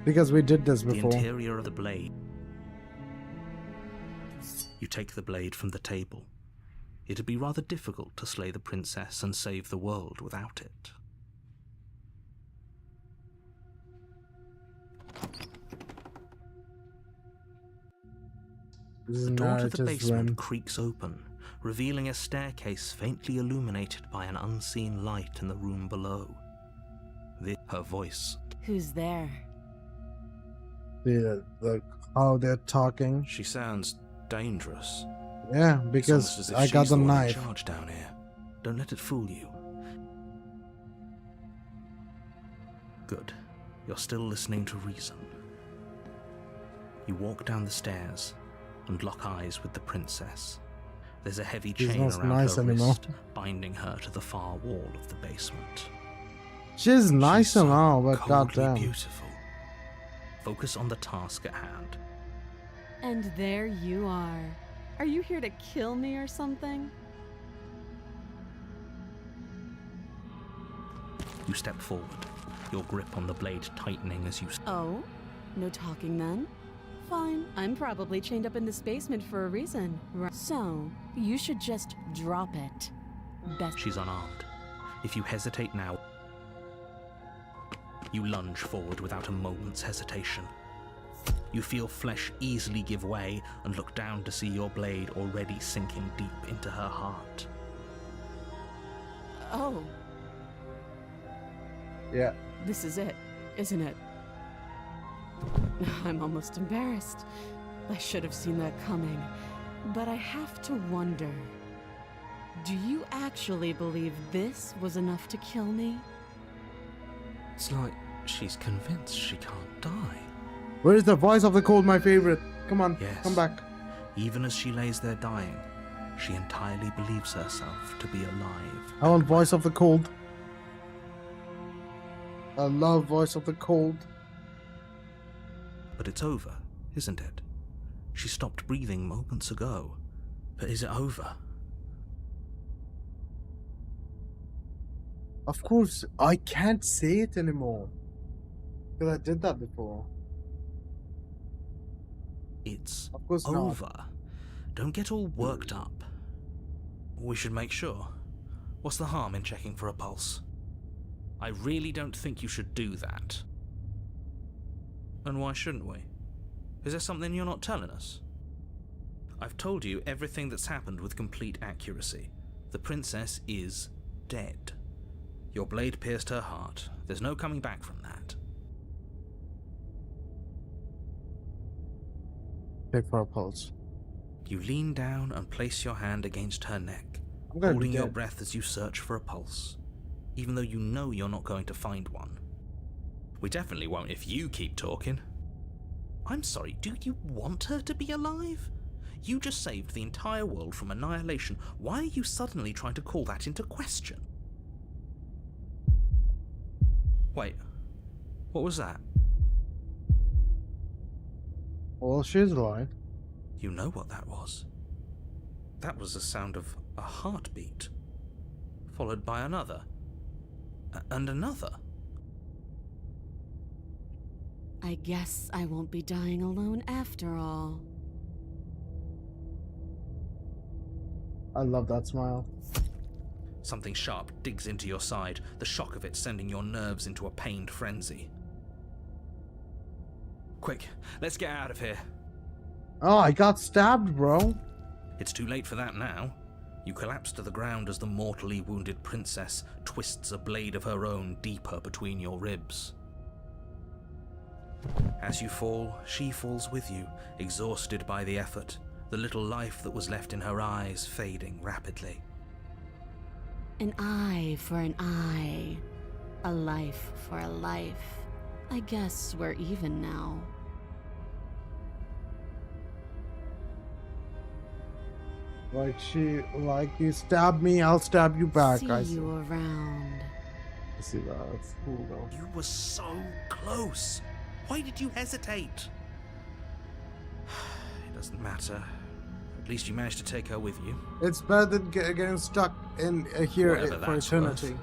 Because we did this
The
before.
interior of the blade. You take the blade from the table. It'd be rather difficult to slay the princess and save the world without it.
This is
The door to the
narrative
basement
when
creaks open, revealing a staircase faintly illuminated by an unseen light in the room below. Her voice.
Who's there?
how they're talking.
She sounds dangerous.
Yeah,
It's almost
because
as if
I got
she's
the
one in
knife.
charge down here. Don't let it fool you. Good. You're still listening to reason. You walk down the stairs and lock eyes with the princess. There's a heavy
She's
chain
not
around
nice
her
anymore.
wrist, binding her to the far wall of the basement.
She's nice
She's so
and all, but
coldly
goddamn.
beautiful. Focus on the task at hand.
And there you are. Are you here to kill me or something?
You step forward, your grip on the blade tightening as you...
Oh? No talking then? Fine. I'm probably chained up in this basement for a reason. So, you should just drop it. Best.
She's unarmed. If you hesitate now... You lunge forward without a moment's hesitation. You feel flesh easily give way and look down to see your blade already sinking deep into her heart.
Oh,
Yeah.
this is it, isn't it? I'm almost embarrassed. I should have seen that coming. But I have to wonder. Do you actually believe this was enough to kill me?
It's like she's convinced she can't die.
Where is the voice of the cold, my favorite? Come on,
Yes.
come back.
Even as she lays there dying, she entirely believes herself to be alive.
I want voice of the cold. I love voice of the cold.
But it's over, isn't it? She stopped breathing moments ago. But is it over?
Of course, I can't say it anymore. Because I did that before.
It's
Of course not.
over. Don't get all worked up. We should make sure. What's the harm in checking for a pulse? I really don't think you should do that. And why shouldn't we? Is there something you're not telling us? I've told you everything that's happened with complete accuracy. The princess is dead. Your blade pierced her heart. There's no coming back from that.
Check for a pulse.
You lean down and place your hand against her neck,
I'm gonna be
holding your
dead.
breath as you search for a pulse, even though you know you're not going to find one. We definitely won't if you keep talking. I'm sorry, do you want her to be alive? You just saved the entire world from annihilation. Why are you suddenly trying to call that into question? Wait, what was that?
Well, she's alive.
You know what that was. That was the sound of a heartbeat, followed by another, and another.
I guess I won't be dying alone after all.
I love that smile.
Something sharp digs into your side, the shock of it sending your nerves into a pained frenzy. Quick, let's get out of here.
Oh, I got stabbed, bro.
It's too late for that now. You collapse to the ground as the mortally wounded princess twists a blade of her own deeper between your ribs. As you fall, she falls with you, exhausted by the effort, the little life that was left in her eyes fading rapidly.
An eye for an eye. A life for a life. I guess we're even now.
Like you stab me, I'll stab you back.
See
I see.
you around.
I see that. That's cool though.
You were so close. Why did you hesitate? It doesn't matter. At least you managed to take her with you.
It's better than getting stuck in here
Whatever
for
that's
eternity.
worth.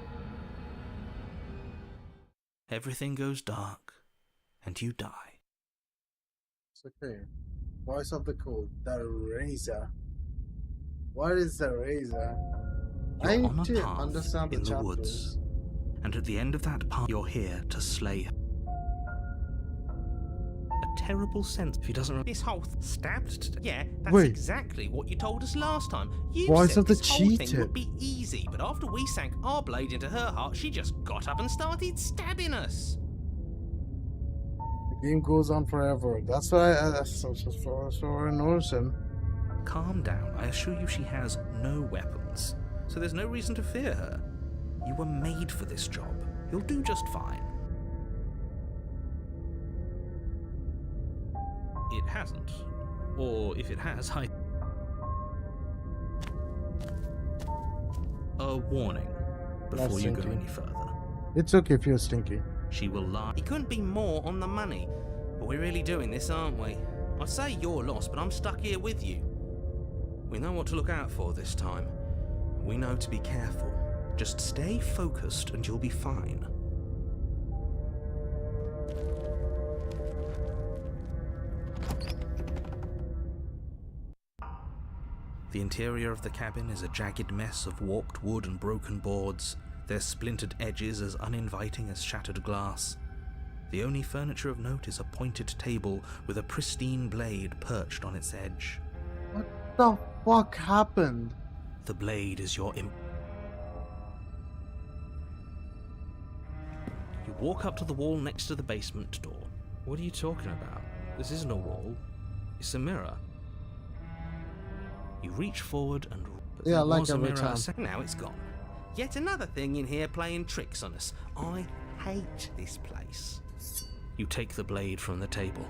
Everything goes dark, and you die.
It's okay. Voice of the code. The razor. What is the razor?
You're
I
on
need
a
to
path
understand the
in the
chapters.
woods, and at the end of that path, you're here to slay her. A terrible sense if he doesn't.
This whole stabbed. Yeah, that's
Wait.
exactly what you told us last time. You
Voice
said
of the
this whole thing
cheated.
would be easy, but after we sank our blade into her heart, she just got up and started stabbing us.
The game goes on forever. That's why so I notice him.
Calm down. I assure you she has no weapons, so there's no reason to fear her. You were made for this job. You'll do just fine. It hasn't. Or if it has, a warning before
That's
you go
stinky.
any further.
It's okay if you're stinky.
She will lie.
He couldn't be more on the money, but we're really doing this, aren't we? I'd say you're lost, but I'm stuck here with you.
We know what to look out for this time. We know to be careful. Just stay focused and you'll be fine. The interior of the cabin is a jagged mess of warped wood and broken boards, their splintered edges as uninviting as shattered glass. The only furniture of note is a pointed table with a pristine blade perched on its edge.
What the fuck happened?
The blade is your You walk up to the wall next to the basement door. What are you talking about? This isn't a wall. It's a mirror. You reach forward and...
Yeah,
there
like
was a
every
mirror
time.
a second.
Now it's gone. Yet another thing in here playing tricks on us. I hate this place.
You take the blade from the table.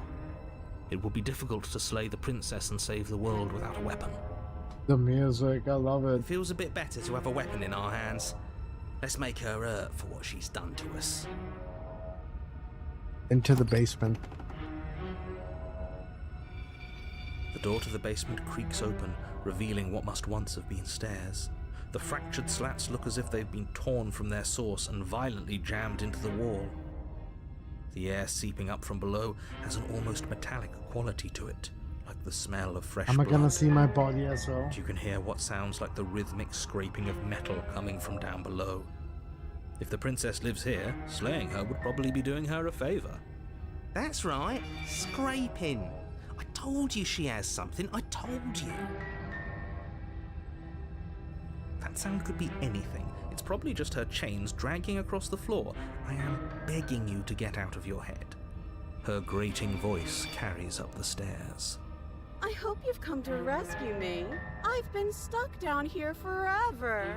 It will be difficult to slay the princess and save the world without a weapon.
The music, I love it.
It feels a bit better to have a weapon in our hands. Let's make her hurt for what she's done to us.
Into the basement.
The door to the basement creaks open, revealing what must once have been stairs. The fractured slats look as if they've been torn from their source and violently jammed into the wall. The air seeping up from below has an almost metallic quality to it, like the smell of fresh
Am I
blood.
gonna see my body as well?
You can hear what sounds like the rhythmic scraping of metal coming from down below. If the princess lives here, slaying her would probably be doing her a favor.
That's right, scraping. I told you she has something, I told you.
That sound could be anything. It's probably just her chains dragging across the floor. I am begging you to get out of your head. Her grating voice carries up the stairs.
I hope you've come to rescue me. I've been stuck down here forever.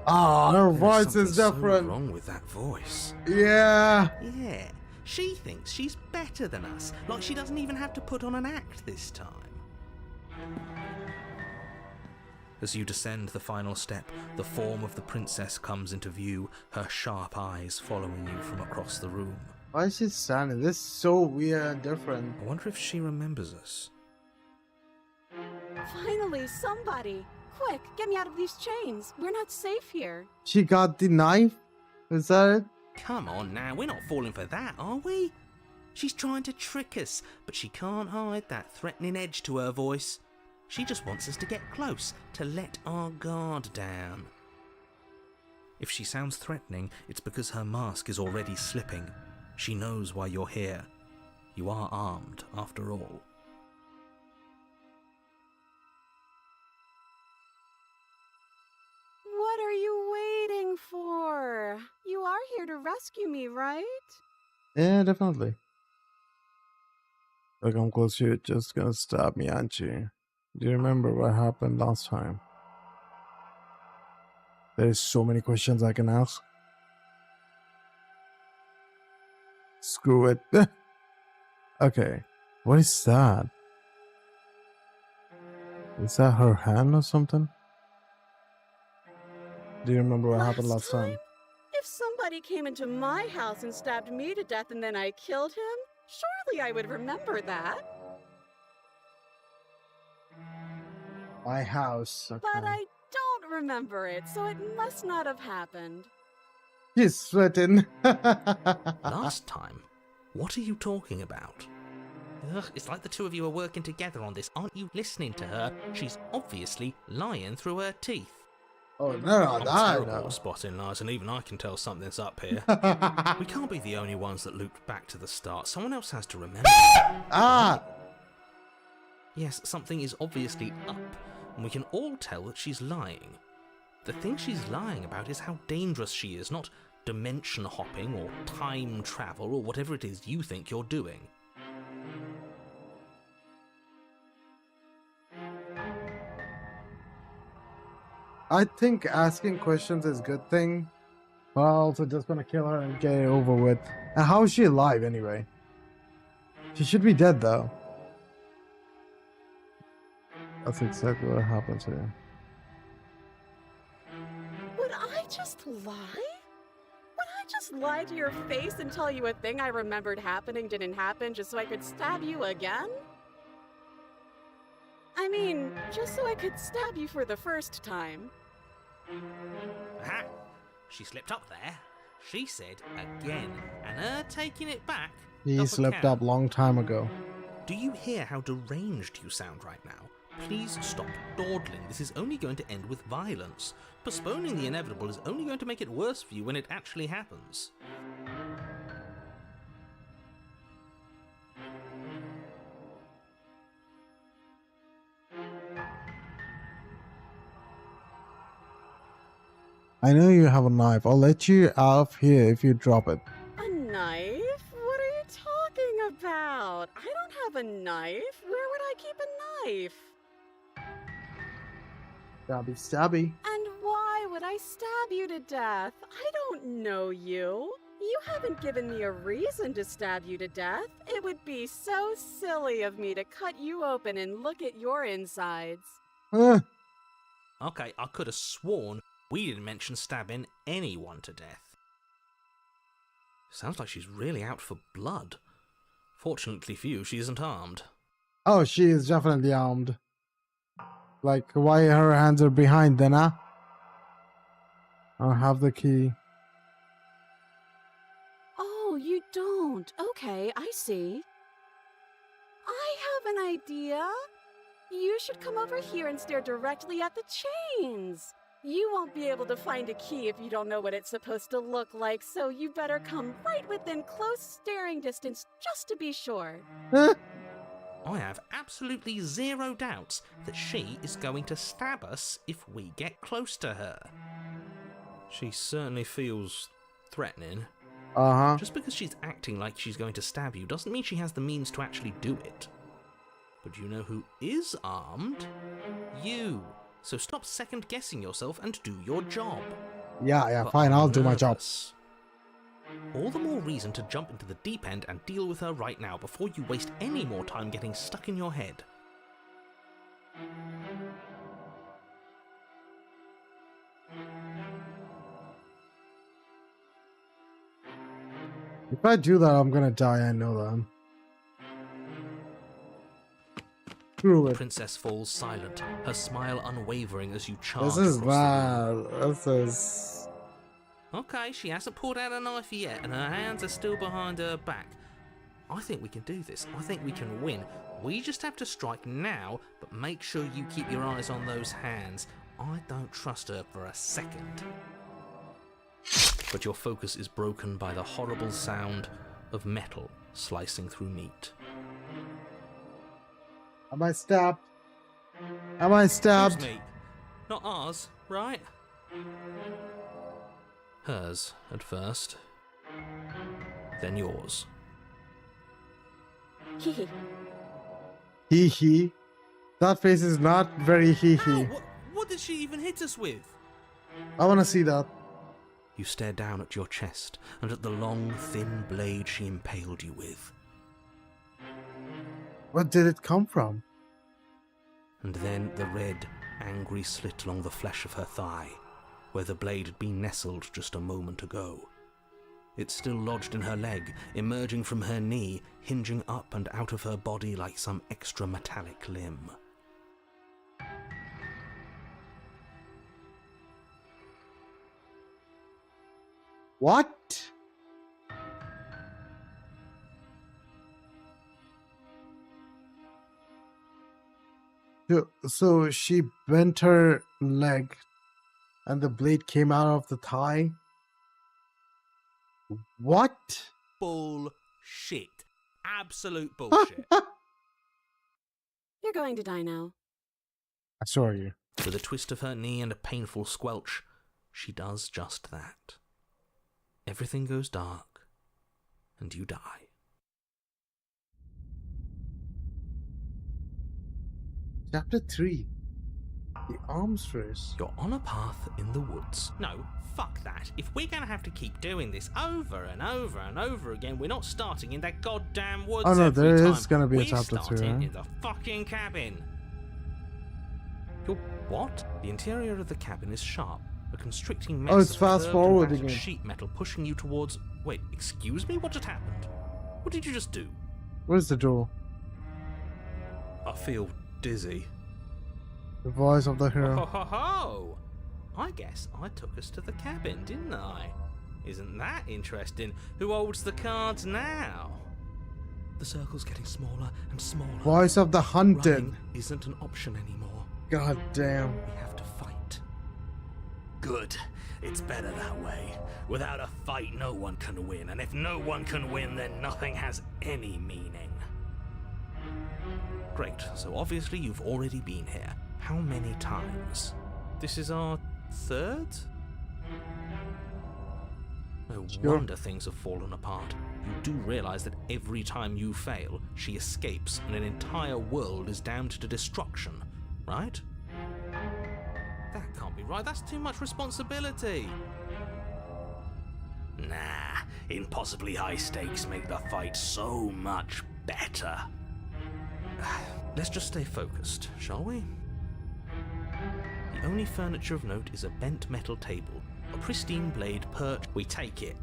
Ah, her
There's
voice
something
is
so
different.
wrong with that voice.
Yeah.
Yeah, she thinks she's better than us, like she doesn't even have to put on an act this time.
As you descend the final step, the form of the princess comes into view, her sharp eyes following you from across the room.
Why is she standing? This is so weird and different.
I wonder if she remembers us.
Finally, somebody. Quick, get me out of these chains. We're not safe here.
She got the knife? Is that it?
Come on now, we're not falling for that, are we? She's trying to trick us, but she can't hide that threatening edge to her voice. She just wants us to get close, to let our guard down.
If she sounds threatening, it's because her mask is already slipping. She knows why you're here. You are armed, after all.
What are you waiting for? You are here to rescue me, right?
Yeah, definitely. Look, I'm close. You're just gonna stab me, aren't you? Do you remember what happened last time? There's so many questions I can ask. Screw it. Okay. What is that? Is that her hand or something? Do you remember what happened last time?
If somebody came into my house and stabbed me to death and then I killed him, surely I would remember that.
My house. Okay.
But I don't remember it, so it must not have happened.
He's sweating.
Last time? What are you talking about? Ugh, it's like the two of you are working together on this. Aren't you listening to her? She's obviously lying through her teeth.
Oh no,
I'm terrible at spotting lies, and even I can tell something's up here. We can't be the only ones that looped back to the start. Someone else has to remember.
Ah!
Yes, something is obviously up, and we can all tell that she's lying. The thing she's lying about is how dangerous she is, not dimension hopping or time travel or whatever it is you think you're doing.
I think asking questions is a good thing. But I'm also just gonna kill her and get it over with. And how is she alive anyway? She should be dead though. That's exactly what happened to her.
Would I just lie? Would I just lie to your face and tell you a thing I remembered happening didn't happen just so I could stab you again? I mean, just so I could stab you for the first time.
Aha! She slipped up there. She said again, and her taking it back.
He
doesn't
slipped
count.
up long time ago.
Do you hear how deranged you sound right now? Please stop dawdling. This is only going to end with violence. Postponing the inevitable is only going to make it worse for you when it actually happens.
I know you have a knife. I'll let you out of here if you drop it.
A knife? What are you talking about? I don't have a knife. Where would I keep a knife?
Stabby, stabby.
And why would I stab you to death? I don't know you. You haven't given me a reason to stab you to death. It would be so silly of me to cut you open and look at your insides.
Okay, I could have sworn we didn't mention stabbing anyone to death. Sounds like she's really out for blood. Fortunately for you, she isn't armed.
Oh, she is definitely armed. Like, why her hands are behind then, huh? I have the key.
Oh, you don't. Okay, I see. I have an idea. You should come over here and stare directly at the chains. You won't be able to find a key if you don't know what it's supposed to look like, so you better come right within close staring distance just to be sure.
I have absolutely zero doubts that she is going to stab us if we get close to her.
She certainly feels threatening.
Uh-huh.
Just because she's acting like she's going to stab you doesn't mean she has the means to actually do it. But you know who is armed? You. So stop second-guessing yourself and do your job.
Yeah,
But
fine,
I'm
I'll do my job.
nervous. All the more reason to jump into the deep end and deal with her right now before you waste any more time getting stuck in your head.
If I do that, I'm gonna die, I know that. Screw it.
Princess falls silent, her smile unwavering as you charge
This is
across the room.
bad. This is...
Okay, she hasn't pulled out a knife yet, and her hands are still behind her back. I think we can do this. I think we can win. We just have to strike now, but make sure you keep your eyes on those hands. I don't trust her for a second. But your focus is broken by the horrible sound of metal slicing through meat.
Am I stabbed? Am I stabbed?
Whose meat? Not ours, right?
Hers at first, then yours.
Hehe.
Hee hee. That face is not very hee hee.
Ow, what did she even hit us with?
I wanna see that.
You stare down at your chest and at the long, thin blade she impaled you with.
Where did it come from?
and then the red, angry slit along the flesh of her thigh, where the blade had been nestled just a moment ago. It still lodged in her leg, emerging from her knee, hinging up and out of her body like some extra metallic limb.
What? So she bent her leg and the blade came out of the thigh? What?
Bullshit. Absolute bullshit.
You're going to die now.
I saw you.
With a twist of her knee and a painful squelch, she does just that. Everything goes dark, and you die.
Chapter 3. The arms race.
You're on a path in the woods.
No, fuck that. If we're gonna have to keep doing this over and over and over again, we're not starting in that goddamn woods
Oh no,
every
there
time.
is gonna be a
We're
chapter 2,
starting
huh?
in the fucking cabin.
Your what? The interior of the cabin is sharp, a constricting mess
Oh, it's
of
fast
curved
forward
and battered
again.
sheet metal pushing you towards... Wait, excuse me? What just happened? What did you just do?
Where's the door?
I feel dizzy.
The voice of the
Ho
hero.
ho ho! I guess I took us to the cabin, didn't I? Isn't that interesting? Who holds the cards now?
The circle's getting smaller and smaller.
Voice of the hunted.
Running isn't an option anymore.
God damn.
We have to fight.
Good. It's better that way. Without a fight, no one can win, and if no one can win, then nothing has any meaning.
Great, so obviously you've already been here. How many times? This is our third? No
Sure.
wonder things have fallen apart. You do realise that every time you fail, she escapes and an entire world is damned to destruction, right?
That can't be right. That's too much responsibility. Nah, impossibly high stakes make the fight so much better.
Let's just stay focused, shall we? The only furniture of note is a bent metal table, a pristine blade perched.
We take it.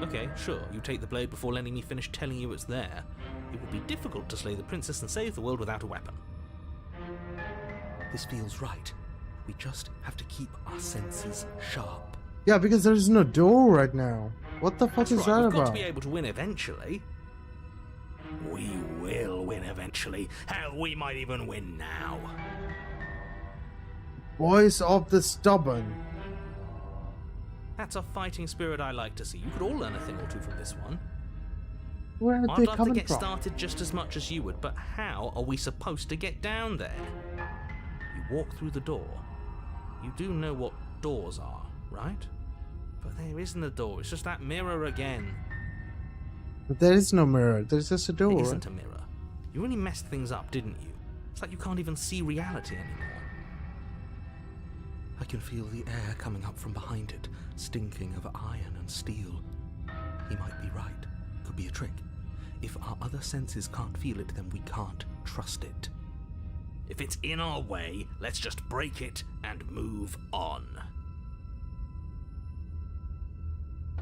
Okay, sure, you take the blade before letting me finish telling you it's there. It would be difficult to slay the princess and save the world without a weapon. This feels right. We just have to keep our senses sharp.
Yeah, because there's no door right now. What the fuck
That's
is
right,
that
we've got
about?
to be able to win eventually. We will win eventually. Hell, we might even win now.
Voice of the stubborn.
That's a fighting spirit I like to see. You could all learn a thing or two from this one.
Where are
I'd
they
love to
coming
get
from?
started just as much as you would, but how are we supposed to get down there?
You walk through the door. You do know what doors are, right?
But there isn't a door, it's just that mirror again.
But there is no mirror. There's just a door.
It isn't a mirror. You really messed things up, didn't you? It's like you can't even see reality anymore. I can feel the air coming up from behind it, stinking of iron and steel. He might be right. Could be a trick. If our other senses can't feel it, then we can't trust it.
If it's in our way, let's just break it and move on.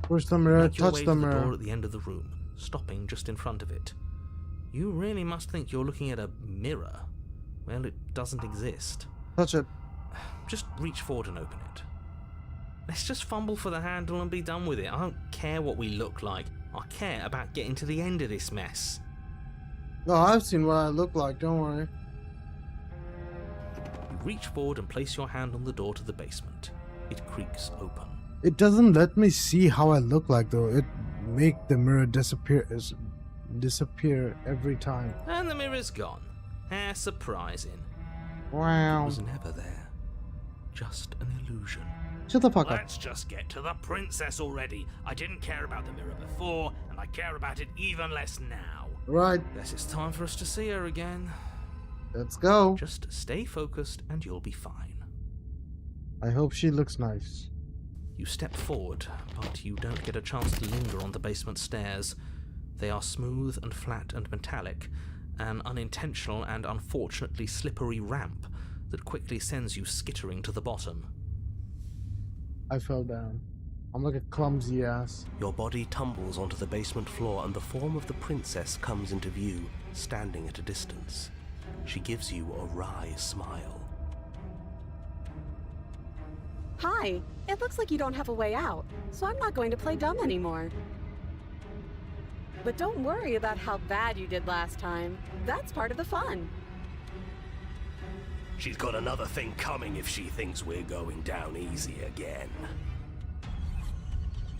Push the mirror,
Make your
touch
way
the
to the door
mirror.
at the end of the room, stopping just in front of it. You really must think you're looking at a mirror. Well, it doesn't exist.
Touch it.
Just reach forward and open it. Let's just fumble for the handle and be done with it. I don't care what we look like. I care about getting to the end of this mess.
No, I've seen what I look like. Don't worry.
You reach forward and place your hand on the door to the basement. It creaks open.
It doesn't let me see how I look like though. It make the mirror disappear every time.
And the mirror's gone. How surprising.
It
Wow.
was never there. Just an illusion.
Shut the fuck up.
Let's just get to the princess already. I didn't care about the mirror before, and I care about it even less now.
Right,
Guess it's time for us to see her again.
let's go.
Just stay focused and you'll be fine.
I hope she looks nice.
You step forward, but you don't get a chance to linger on the basement stairs. They are smooth and flat and metallic, an unintentional and unfortunately slippery ramp that quickly sends you skittering to the bottom.
I fell down. I'm like a clumsy ass.
Your body tumbles onto the basement floor and the form of the princess comes into view, standing at a distance. She gives you a wry smile.
Hi, it looks like you don't have a way out, so I'm not going to play dumb anymore. But don't worry about how bad you did last time. That's part of the fun.
She's got another thing coming if she thinks we're going down easy again.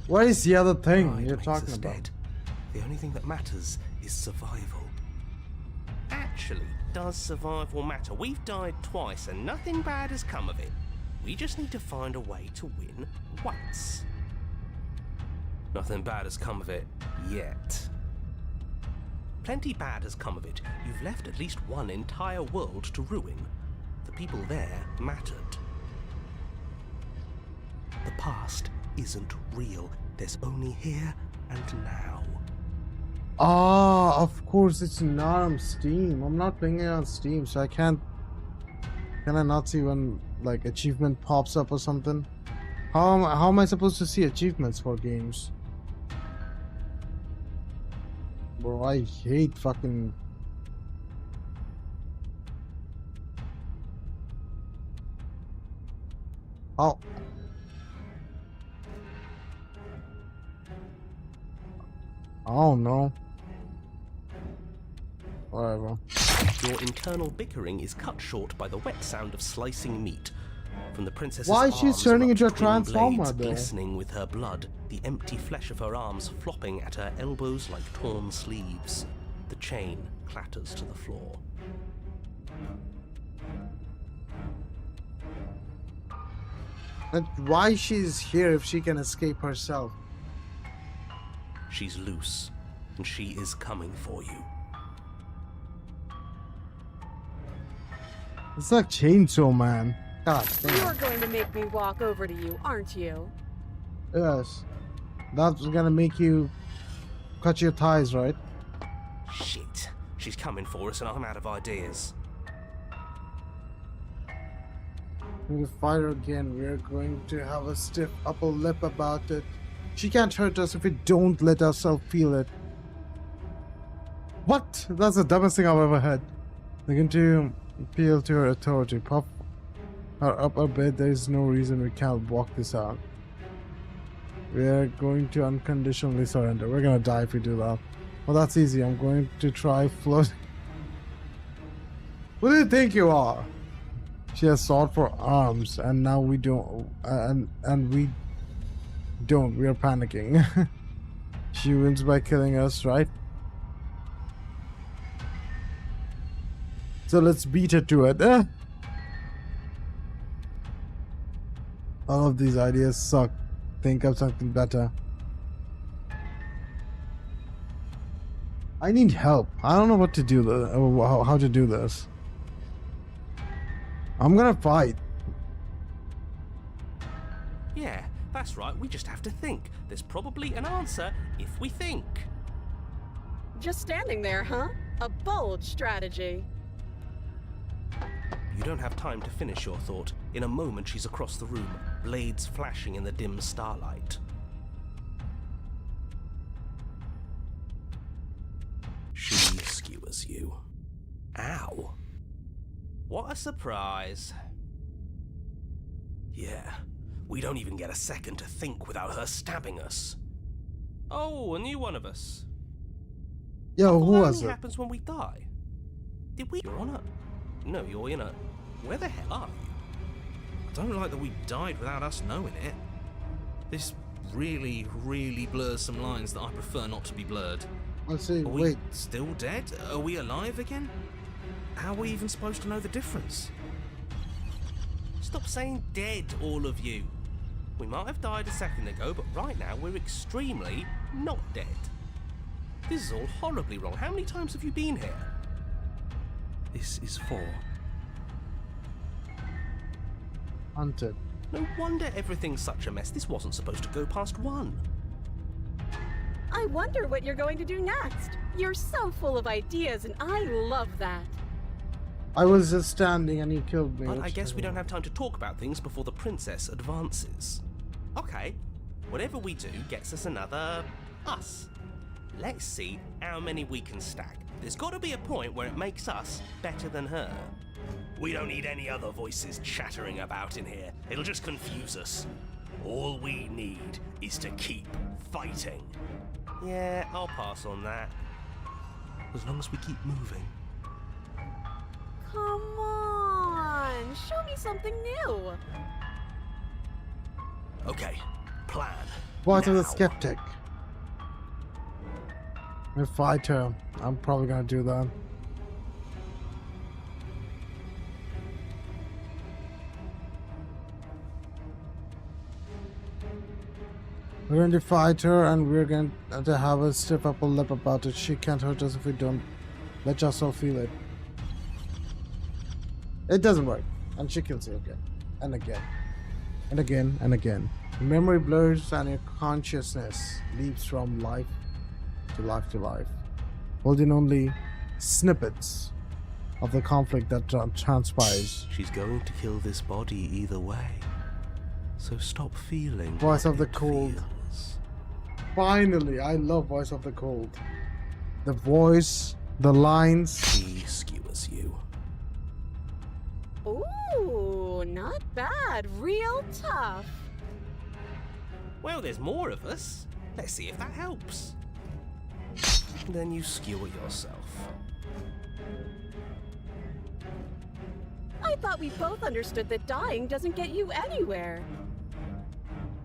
What is the other thing
Pride
you're
makes
talking
us
about?
dead. The only thing that matters is survival.
Actually, does survival matter? We've died twice and nothing bad has come of it. We just need to find a way to win once.
Nothing bad has come of it yet.
Plenty bad has come of it. You've left at least one entire world to ruin. The people there mattered.
The past isn't real. There's only here and now.
Ah, of course it's not on Steam. I'm not playing it on Steam, so I can't. Can I not see when like achievement pops up or something? How am I supposed to see achievements for games? Bro, I hate fucking. Oh. I don't know. Whatever.
Your internal bickering is cut short by the wet sound of slicing meat. From the princess's
Why is she
arms
turning
erupt
into a
twin
transformer,
blades
though?
glistening with her blood, the empty flesh of her arms flopping at her elbows like torn sleeves. The chain clatters to the floor.
And why she's here if she can escape herself?
She's loose, and she is coming for you.
It's like Chainsaw Man. God
You're
damn.
going to make me walk over to you, aren't you?
Yes. That's gonna make you cut your ties, right?
Shit. She's coming for us and I'm out of ideas.
When we fight her again, we're going to have a stiff upper lip about it. She can't hurt us if we don't let ourselves feel it. What? That's the dumbest thing I've ever heard. They're going to appeal to her authority. Puff her up a bit. There is no reason we can't walk this out. We are going to unconditionally surrender. We're gonna die if we do that. Well, that's easy. I'm going to try floating. Who do you think you are? She has sought for arms, and now we don't. And we don't. We are panicking. She wins by killing us, right? So let's beat her to it. All of these ideas suck. Think of something better. I need help. I don't know what to do. How to do this. I'm gonna fight.
Yeah, that's right. We just have to think. There's probably an answer if we think.
Just standing there, huh? A bold strategy.
You don't have time to finish your thought. In a moment, she's across the room, blades flashing in the dim starlight. She skewers you. Ow.
What a surprise.
Yeah, we don't even get a second to think without her stabbing us.
Oh, a new one of us.
Yo,
Well,
who
that
was
only
it?
happens when we die. Did we? You're on a... No, you're in a... Where the hell are you?
I don't like that we died without us knowing it. This really, really blurs some lines that I prefer not to be blurred.
Let's see.
Are
Wait.
we still dead? Are we alive again? How are we even supposed to know the difference?
Stop saying dead, all of you. We might have died a second ago, but right now we're extremely not dead. This is all horribly wrong. How many times have you been here?
This is 4.
Hunted.
No wonder everything's such a mess. This wasn't supposed to go past 1.
I wonder what you're going to do next. You're so full of ideas, and I love that.
I was just standing and he killed me.
But I guess we don't have time to talk about things before the princess advances. Okay, whatever we do gets us another us. Let's see how many we can stack. There's got to be a point where it makes us better than her. We don't need any other voices chattering about in here. It'll just confuse us. All we need is to keep fighting. Yeah, I'll pass on that. As long as we keep moving.
Come on, show me something new.
Okay, plan.
Voice of the
Now.
skeptic. We fight her. I'm probably gonna do that. We're going to fight her and we're going to have a stiff upper lip about it. She can't hurt us if we don't let ourselves feel it. It doesn't work. And she kills you again. And again. And again and again. Memory blurs and your consciousness leaps from life to life to life, holding only snippets of the conflict that transpires.
She's going to kill this body either way. So stop feeling
Voice
what
of the
it
cold.
feels.
Finally, I love Voice of the Cold. The voice, the lines.
She skewers you.
Ooh, not bad. Real tough.
Well, there's more of us. Let's see if that helps. Then you skewer yourself.
I thought we both understood that dying doesn't get you anywhere.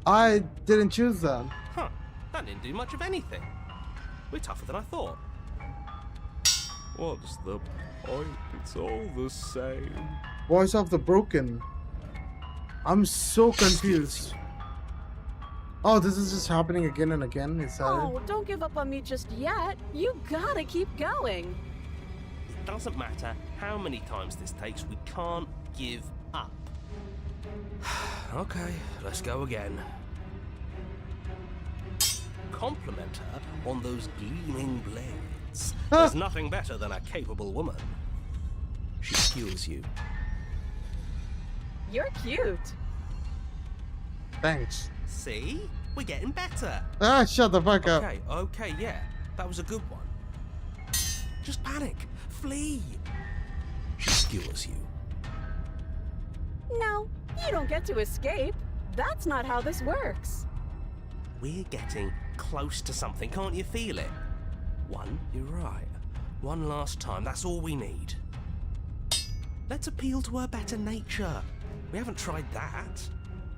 I didn't choose that.
Huh, that didn't do much of anything. We're tougher than I thought. What's the point? It's all the same.
Voice of the Broken. I'm so confused. Oh, this is just happening again and again, is that it?
Oh, don't give up on me just yet. You gotta keep going.
It doesn't matter how many times this takes, we can't give up. Okay, let's go again. Compliment her on those gleaming blades. There's nothing better than a capable woman. She skewers you.
You're cute.
Thanks.
See? We're getting better.
Ah, shut the fuck up.
Okay, yeah. That was a good one. Just panic. Flee. She skewers you.
No, you don't get to escape. That's not how this works.
We're getting close to something. Can't you feel it? One, you're right. One last time. That's all we need. Let's appeal to her better nature. We haven't tried that.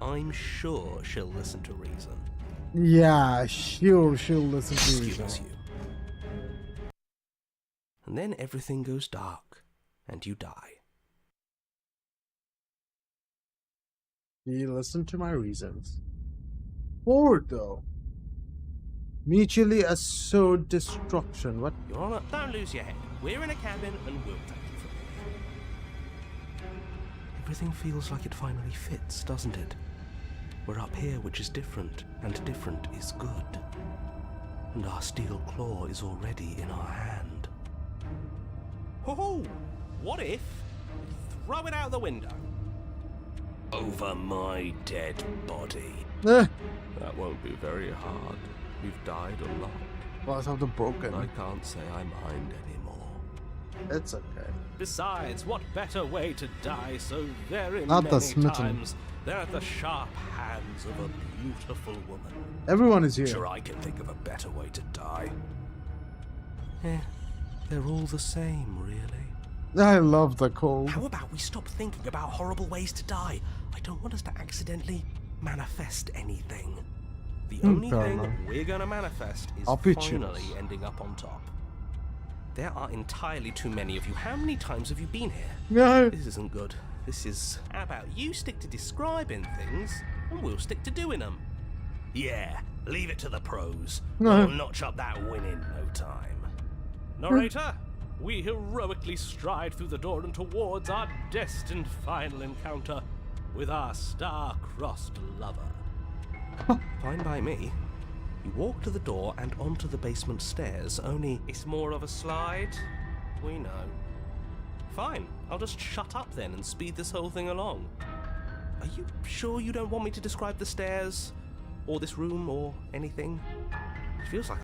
I'm sure she'll listen to reason.
Yeah, she'll listen to you.
Skewers you. And then everything goes dark, and you die.
You listen to my reasons. Forward though. Mutually assured destruction. What?
Your Honor, don't lose your head. We're in a cabin, and we'll take you from here. Everything feels like it finally fits, doesn't it? We're up here, which is different, and different is good. And our steel claw is already in our hand. Ho-ho! What if we throw it out the window? Over my dead body.
Eh.
That won't be very hard. We've died a lot.
Voice of the Broken.
I can't say I mind anymore.
It's okay.
Besides, what better way to die so very
Not the
many
smitten.
times than at the sharp hands of a beautiful woman?
Everyone is here.
Sure, I can think of a better way to die. Yeah, they're all the same, really.
I love the cold.
How about we stop thinking about horrible ways to die? I don't want us to accidentally manifest anything. The only
fair
thing
enough.
we're gonna manifest is
I'll be
finally
choose.
ending up on top. There are entirely too many of you. How many times have you been here?
No.
This isn't good. This is... How about you stick to describing things, and we'll stick to doing them? Yeah, leave it to the pros.
No.
We'll notch up that win in no time.
Narrator, we heroically stride through the door and towards our destined final encounter with our star-crossed lover.
Fine by me. You walk to the door and onto the basement stairs, only it's more of a slide. We know. Fine, I'll just shut up then and speed this whole thing along. Are you sure you don't want me to describe the stairs? Or this room, or anything? It feels like